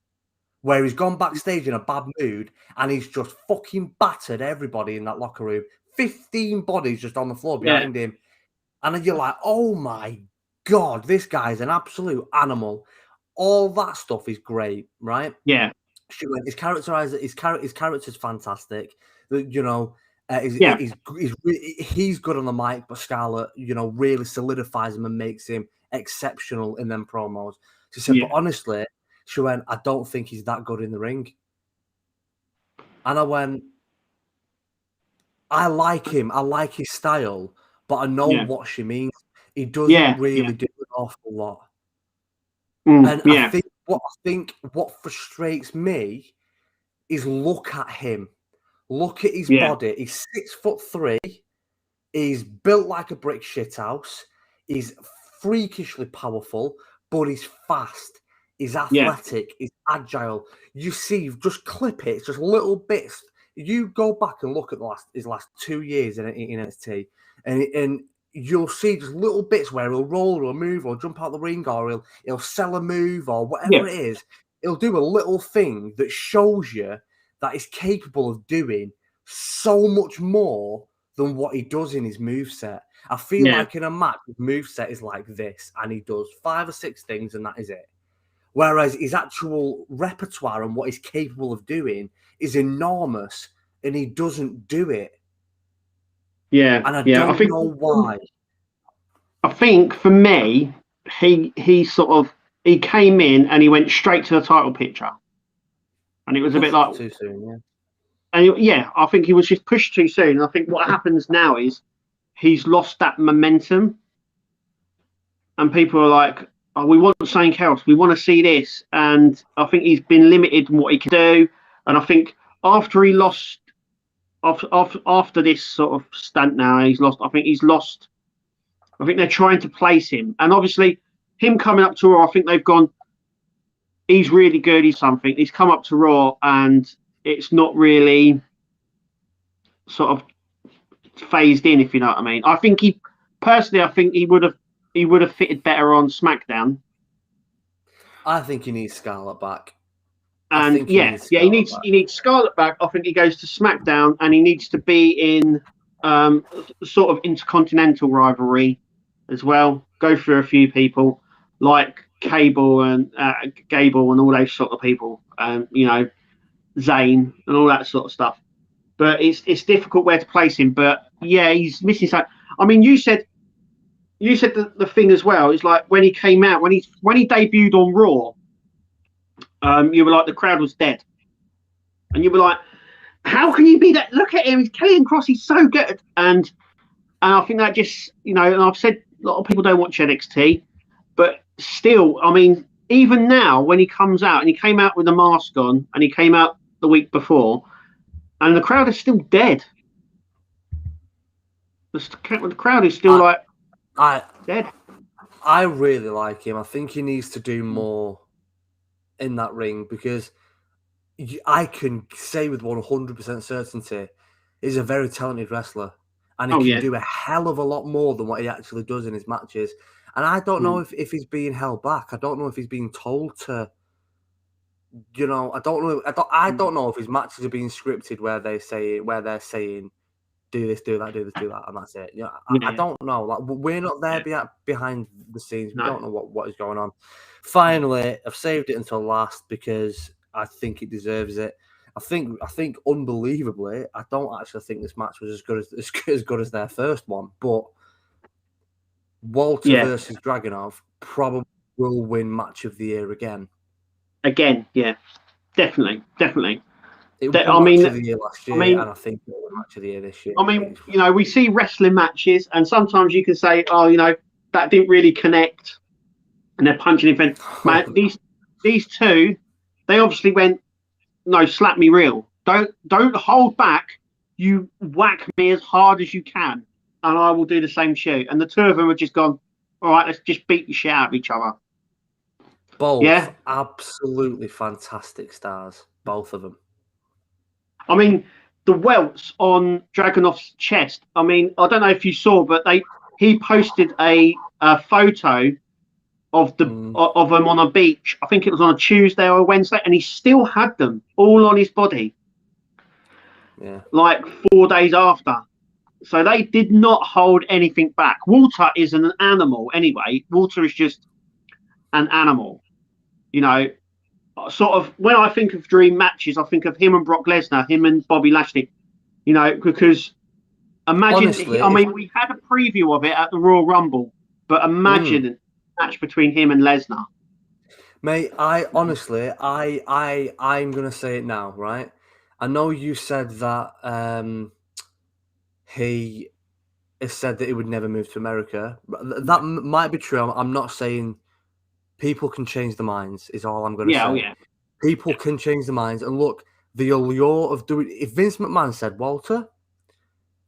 Where he's gone backstage in a bad mood and he's just fucking battered everybody in that locker room. 15 bodies just on the floor behind him. And then you're like, oh my God, this guy's an absolute animal. All that stuff is great, right? Yeah. His character's fantastic. He's good on the mic, but Scarlett, really solidifies him and makes him exceptional in them promos. She said, but honestly, she went, I don't think he's that good in the ring. And I went, I like him. I like his style, but I know what she means. He doesn't really do an awful lot. I think what frustrates me is look at him. Look at his body. He's 6'3". He's built like a brick shithouse. He's freakishly powerful, but he's fast. He's athletic. He's agile. You see, just clip it. It's just little bits. You go back and look at his last 2 years in NXT, and you'll see just little bits where he'll roll or move or jump out the ring or he'll sell a move or whatever it is. He'll do a little thing that shows you that he's capable of doing so much more than what he does in his moveset. I feel like in a match, his moveset is like this, and he does 5 or 6 things, and that is it. Whereas his actual repertoire and what he's capable of doing is enormous, and he doesn't do it. Yeah, and I don't know why. I think for me, he came in and he went straight to the title picture, and it was a bit like too soon. And I think he was just pushed too soon. I think what happens now is he's lost that momentum, and people are like, oh, we want something else. We want to see this. And I think he's been limited in what he can do. And I think after he lost, after this sort of stunt now, he's lost. I think they're trying to place him, and obviously him coming up to Raw, I think they've gone. He's really good. He's something. He's come up to Raw, and it's not really sort of phased in, if you know what I mean. I think he would have fitted better on SmackDown. I think he needs Scarlett back. And he needs Scarlett back. I think he goes to SmackDown, and he needs to be in sort of intercontinental rivalry as well. Go through a few people like Gable and all those sort of people, Zayn and all that sort of stuff. But it's difficult where to place him. But yeah, he's missing something. I mean, you said the thing as well. It's like when he came out, when he debuted on Raw, you were like, the crowd was dead, and you were like, how can you be that? Look at him, he's Karrion Kross, he's so good. And I think that just, and I've said a lot of people don't watch NXT, but still, I mean, even now when he comes out, and he came out with a mask on, and he came out the week before, and the crowd is still dead. The crowd is still dead. I really like him. I think he needs to do more in that ring, because I can say with 100% certainty he's a very talented wrestler, and he can do a hell of a lot more than what he actually does in his matches. And I don't know if he's being held back. I don't know if he's being told to, I don't know if his matches are being scripted where they're saying do this, do that, do this, do that, and that's it. I don't know. Like, we're not there behind the scenes. We don't know what is going on. Finally, I've saved it until last because I think it deserves it. I think unbelievably, I don't actually think this match was as good as their first one, but Walter versus Dragunov probably will win match of the year again. Again, yeah, definitely. It won match of the year last year, and I think it will match of the year this year. I mean, we see wrestling matches, and sometimes you can say, that didn't really connect, and they're punching in front. Man, these two, they obviously went, no, slap me real. Don't hold back. You whack me as hard as you can, and I will do the same shit. And the two of them have just gone, all right, let's just beat the shit out of each other. Both absolutely fantastic stars, both of them. I mean, the welts on Dragunov's chest. I mean, I don't know if you saw, but he posted a photo of them on a beach. I think it was on a Tuesday or a Wednesday, and he still had them all on his body. Yeah, like 4 days after. So they did not hold anything back. Walter is an animal anyway. Walter is just an animal. Sort of when I think of dream matches, I think of him and Brock Lesnar, him and Bobby Lashley. Because imagine, honestly, we had a preview of it at the Royal Rumble, but imagine a match between him and Lesnar. Mate, I'm going to say it now, right? I know you said that he has said that he would never move to America. That might be true. I'm not saying people can change their minds, is all I'm going to say. Yeah. People can change their minds. And look, the allure of doing... If Vince McMahon said, Walter,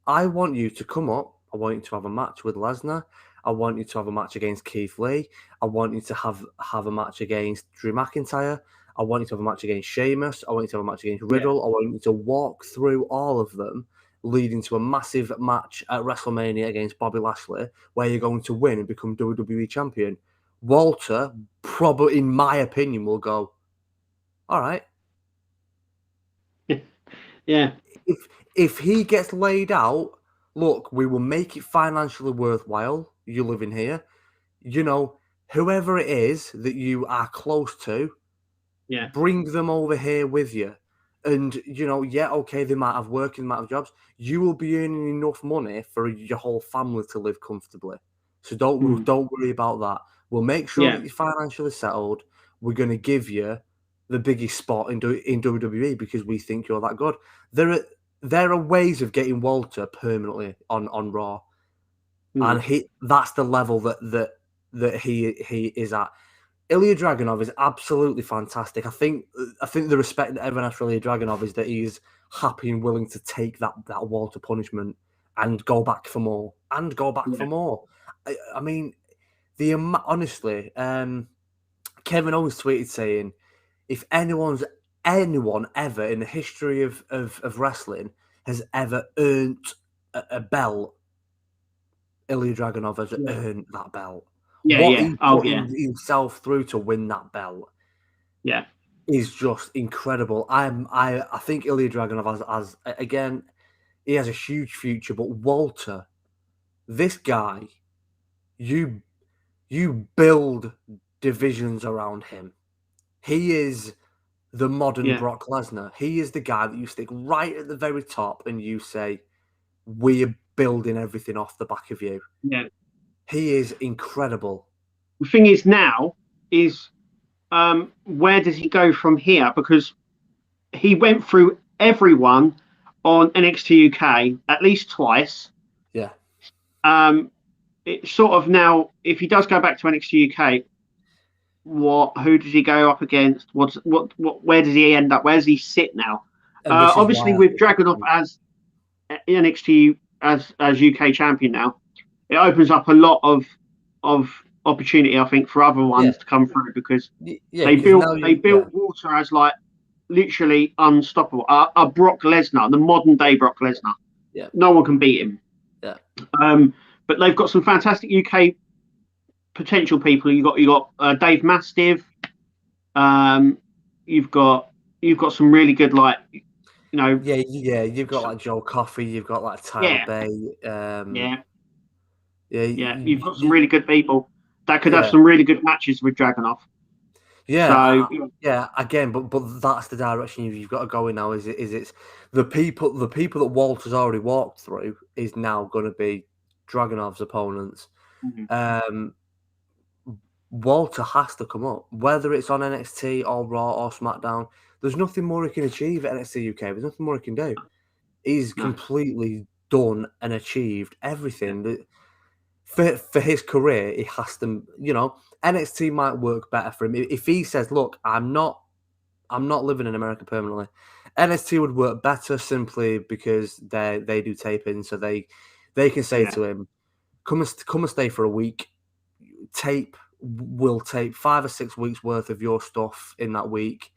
I want you to come up. I want you to have a match with Lesnar. I want you to have a match against Keith Lee. I want you to have a match against Drew McIntyre. I want you to have a match against Sheamus. I want you to have a match against Riddle. I want you to walk through all of them, leading to a massive match at WrestleMania against Bobby Lashley, where you're going to win and become WWE champion. Walter, probably, in my opinion, will go, all right. Yeah. If he gets laid out, look, we will make it financially worthwhile. You living here. Whoever it is that you are close to, bring them over here with you. And, they might have work, they might have jobs. You will be earning enough money for your whole family to live comfortably. So don't worry about that. We'll make sure that you're financially settled. We're going to give you the biggest spot in WWE because we think you're that good. There are ways of getting Walter permanently on Raw. And that's the level that he is at. Ilya Dragunov is absolutely fantastic. I think the respect that everyone has for Ilya Dragunov is that he's happy and willing to take that Walter punishment and go back for more for more. I mean, honestly, Kevin Owens tweeted saying, if anyone ever in the history of wrestling has ever earned a belt, Ilya Dragunov has earned that belt. He put himself through to win that belt, is just incredible. I think Ilya Dragunov has again, he has a huge future. But Walter, this guy, you build divisions around him. He is the modern Brock Lesnar. He is the guy that you stick right at the very top and you say, we're building everything off the back of you. Yeah. He is incredible. The thing is now is where does he go from here? Because he went through everyone on NXT UK at least twice. Yeah. It's sort of now, if he does go back to NXT UK, who does he go up against? Where does he end up? Where does he sit now? Obviously, with Dragunov as NXT as UK champion now, it opens up a lot of opportunity, I think, for other ones to come through, because they built Walter as like literally unstoppable, a Brock Lesnar, the modern day Brock Lesnar. Yeah, no one can beat him. Yeah, but they've got some fantastic UK potential people. You got Dave Mastiff. You've got some really good, like, you know. Yeah. You've got like Joe Coffey. You've got like Tyler Bay. You've got some really good people that could have some really good matches with Dragunov. Yeah, so, again, but that's the direction you've got to go in now. Is it's the people that Walter's already walked through is now going to be Dragunov's opponents. Mm-hmm. Walter has to come up, whether it's on NXT or Raw or SmackDown. There's nothing more he can achieve at NXT UK. There's nothing more he can do. He's completely done and achieved everything. For his career, he has to, NXT might work better for him. If he says, look, I'm not living in America permanently, NXT would work better simply because they do taping, so they can say to him, come and stay for a week. We'll tape 5 or 6 weeks worth of your stuff in that week,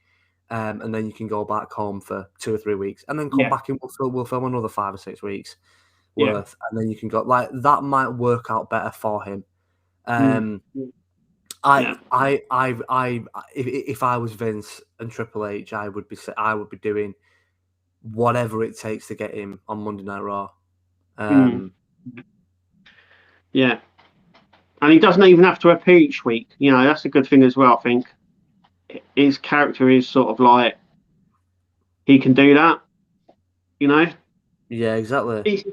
and then you can go back home for 2 or 3 weeks, and then come back and we'll film another 5 or 6 weeks worth, and then you can go. Like, that might work out better for him. If I was Vince and Triple H, I would be doing whatever it takes to get him on Monday Night Raw. Yeah, and he doesn't even have to appear each week. That's a good thing as well. I think his character is sort of like, he can do that. Yeah, exactly. He's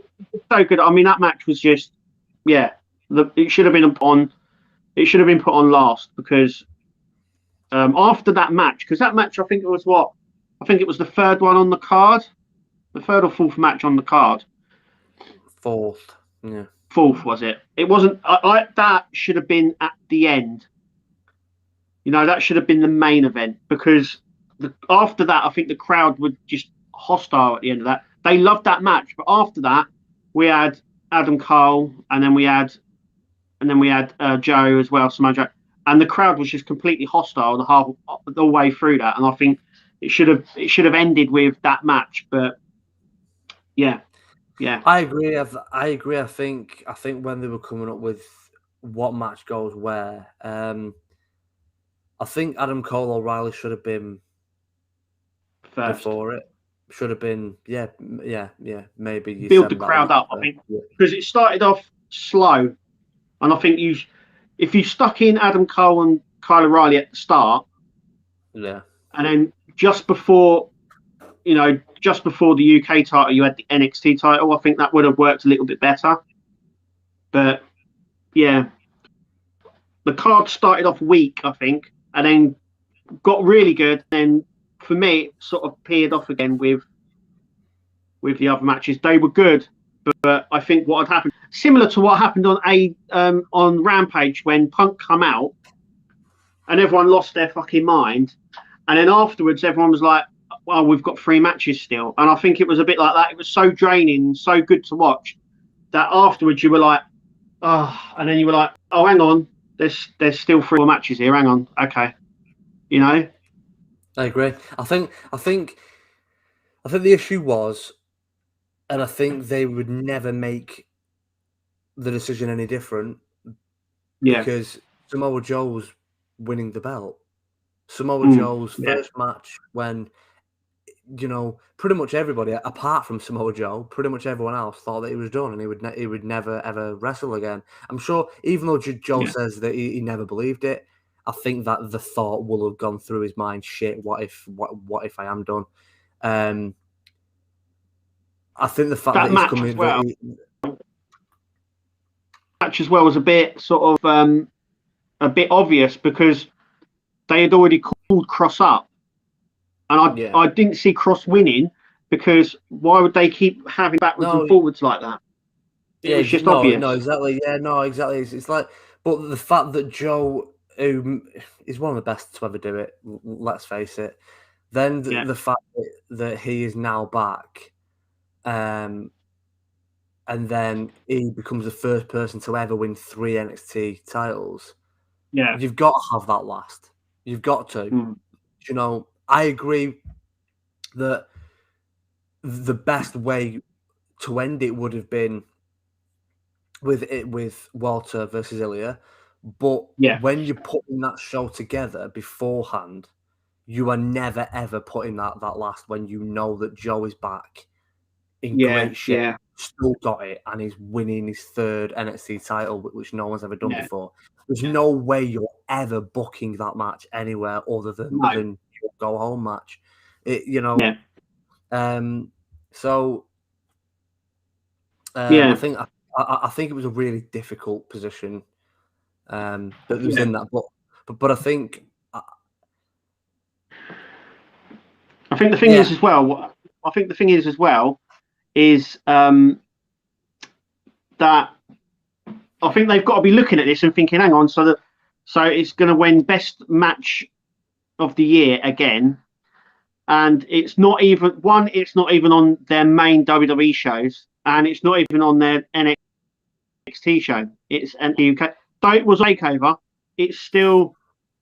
so good. I mean, that match was just, it should have been put on last, because after that match, I think it was the third one on the card, the third or fourth match on the card. Fourth, yeah. Fourth, was it? It wasn't. That should have been at the end. That should have been the main event, because after that, I think the crowd were just hostile at the end of that. They loved that match, but after that, we had Adam Cole, and then we had Joe as well, Samoa Joe, and the crowd was just completely hostile the way through that. And I think it should have ended with that match. But yeah, I agree. I think when they were coming up with what match goes where, I think Adam Cole O'Reilly should have been first before it. Should have been, maybe you build the crowd up. I think, because it started off slow, and I think if you stuck in Adam Cole and Kyle O'Reilly at the start, and then just before the UK title, you had the NXT title, I think that would have worked a little bit better. But the card started off weak, I think, and then got really good. Then for me, it sort of peered off again with the other matches. They were good, but I think what had happened, similar to what happened on Rampage when Punk come out, and everyone lost their fucking mind. And then afterwards, everyone was like, well, we've got 3 matches still. And I think it was a bit like that. It was so draining, so good to watch, that afterwards you were like, oh, and then you were like, oh, hang on, there's still 3 more matches here. Hang on, okay, you know. I agree. I think the issue was, and I think they would never make the decision any different, because Samoa Joe was winning the belt. Samoa Joe's first match, when, you know, pretty much everybody, apart from Samoa Joe, pretty much everyone else thought that he was done and he would never ever wrestle again. I'm sure, even though Joe says that he never believed it, I think that the thought will have gone through his mind. Shit, what if I am done? I think the fact that he's coming, match as well was a bit sort of a bit obvious, because they had already called Cross up, and I didn't see Cross winning, because why would they keep having backwards and forwards like that? It's just obvious. No, exactly. Yeah, no, exactly. It's like, but the fact that Joe, who is one of the best to ever do it, let's face it, then the fact that he is now back, and then he becomes the first person to ever win 3 NXT titles. Yeah, you've got to have that last. You've got to. You know, I agree that the best way to end it would have been with Walter versus Ilya, but when you're putting that show together beforehand, you are never ever putting that last, when you know that Joe is back in great shape, still got it, and he's winning his 3rd NXT title, which no one's ever done before. There's no way you're ever booking that match anywhere other than your go home match. You know. So I think it was a really difficult position that was in that, but I think the thing is as well. I think the thing is as well is that I think they've got to be looking at this and thinking, hang on, so it's going to win best match of the year again, and it's not even on their main WWE shows, and it's not even on their NXT show. It's an UK. So it was takeover. It's still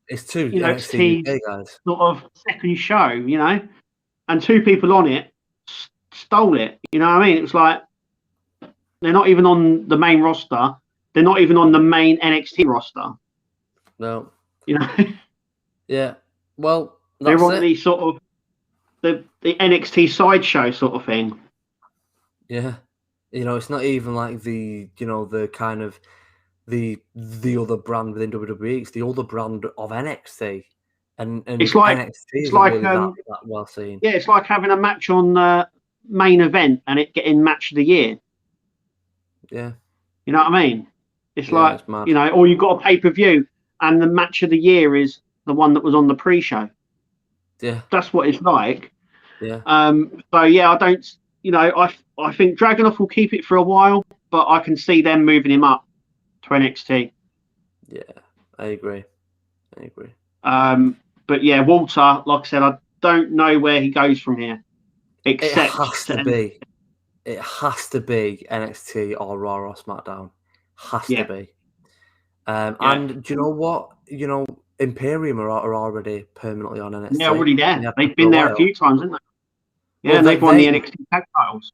2 NXT UK guys, sort of second show, you know, and 2 people on it stole it. You know what I mean? It was like, they're not even on the main roster. They're not even on the main NXT roster. No. You know? Yeah. Well, they're on the sort of the NXT sideshow sort of thing. Yeah. You know, it's not even like the kind of the other brand within WWE. It's the other brand of NXT. And it's like NXT is really that well seen. Yeah, it's like having a match on main event and it getting match of the year. Yeah. You know what I mean? It's like, it's you know, or you've got a pay-per-view and the match of the year is the one that was on the pre-show. Yeah. That's what it's like. Yeah. So yeah, I don't, you know, I think Dragunov will keep it for a while, but I can see them moving him up to NXT. Yeah, I agree. But yeah, Walter, like I said, I don't know where he goes from here. Except it has to be NXT or Raw or SmackDown. Has to be. And do you know what? You know, Imperium are already permanently on NXT. They're already there. They've been there a few times, haven't they? Yeah, well, and they've won the NXT tag titles.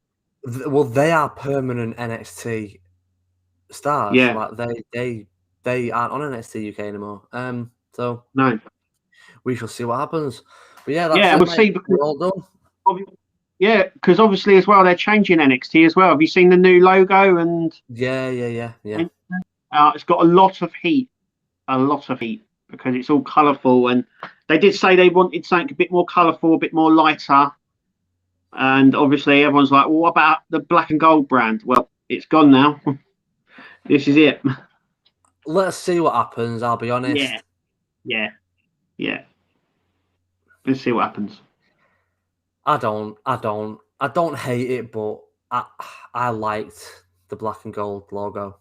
Well, they are permanent NXT stars. Yeah. Like they aren't on NXT UK anymore. So no, we shall see what happens. But yeah, we'll see, because we're all done. Yeah, because obviously as well they're changing NXT as well. Have you seen the new logo? And yeah. It's got a lot of heat, because it's all colourful, and they did say they wanted something a bit more colourful, a bit more lighter. And obviously everyone's like, well, what about the black and gold brand? Well, it's gone now. This is it. Let's see what happens. I'll be honest. Yeah. Let's see what happens. I don't hate it, but I liked the black and gold logo.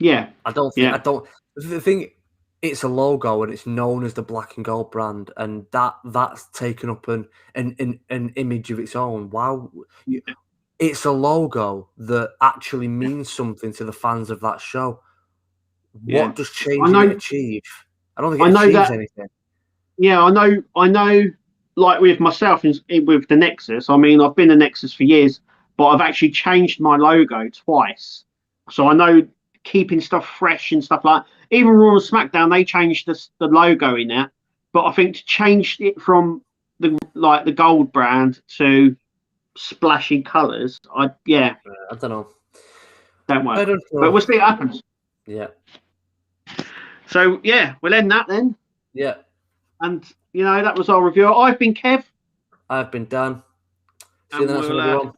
Yeah. The thing, it's a logo and it's known as the black and gold brand, and that's taken up an image of its own. Wow, it's a logo that actually means something to the fans of that show. What does changing it achieve? I don't think it achieves anything. Yeah, I know. Like with myself with the Nexus, I mean, I've been a Nexus for years, but I've actually changed my logo twice. So I know keeping stuff fresh and stuff like that. Even Raw and SmackDown, they changed the logo in that. But I think to change it from the gold brand to splashy colours, I don't know. Don't work. I don't know. But we'll see what happens. Yeah. So yeah, we'll end that then. Yeah. And that was our review. I've been Kev. I've been Dan. See you in the next one, everyone.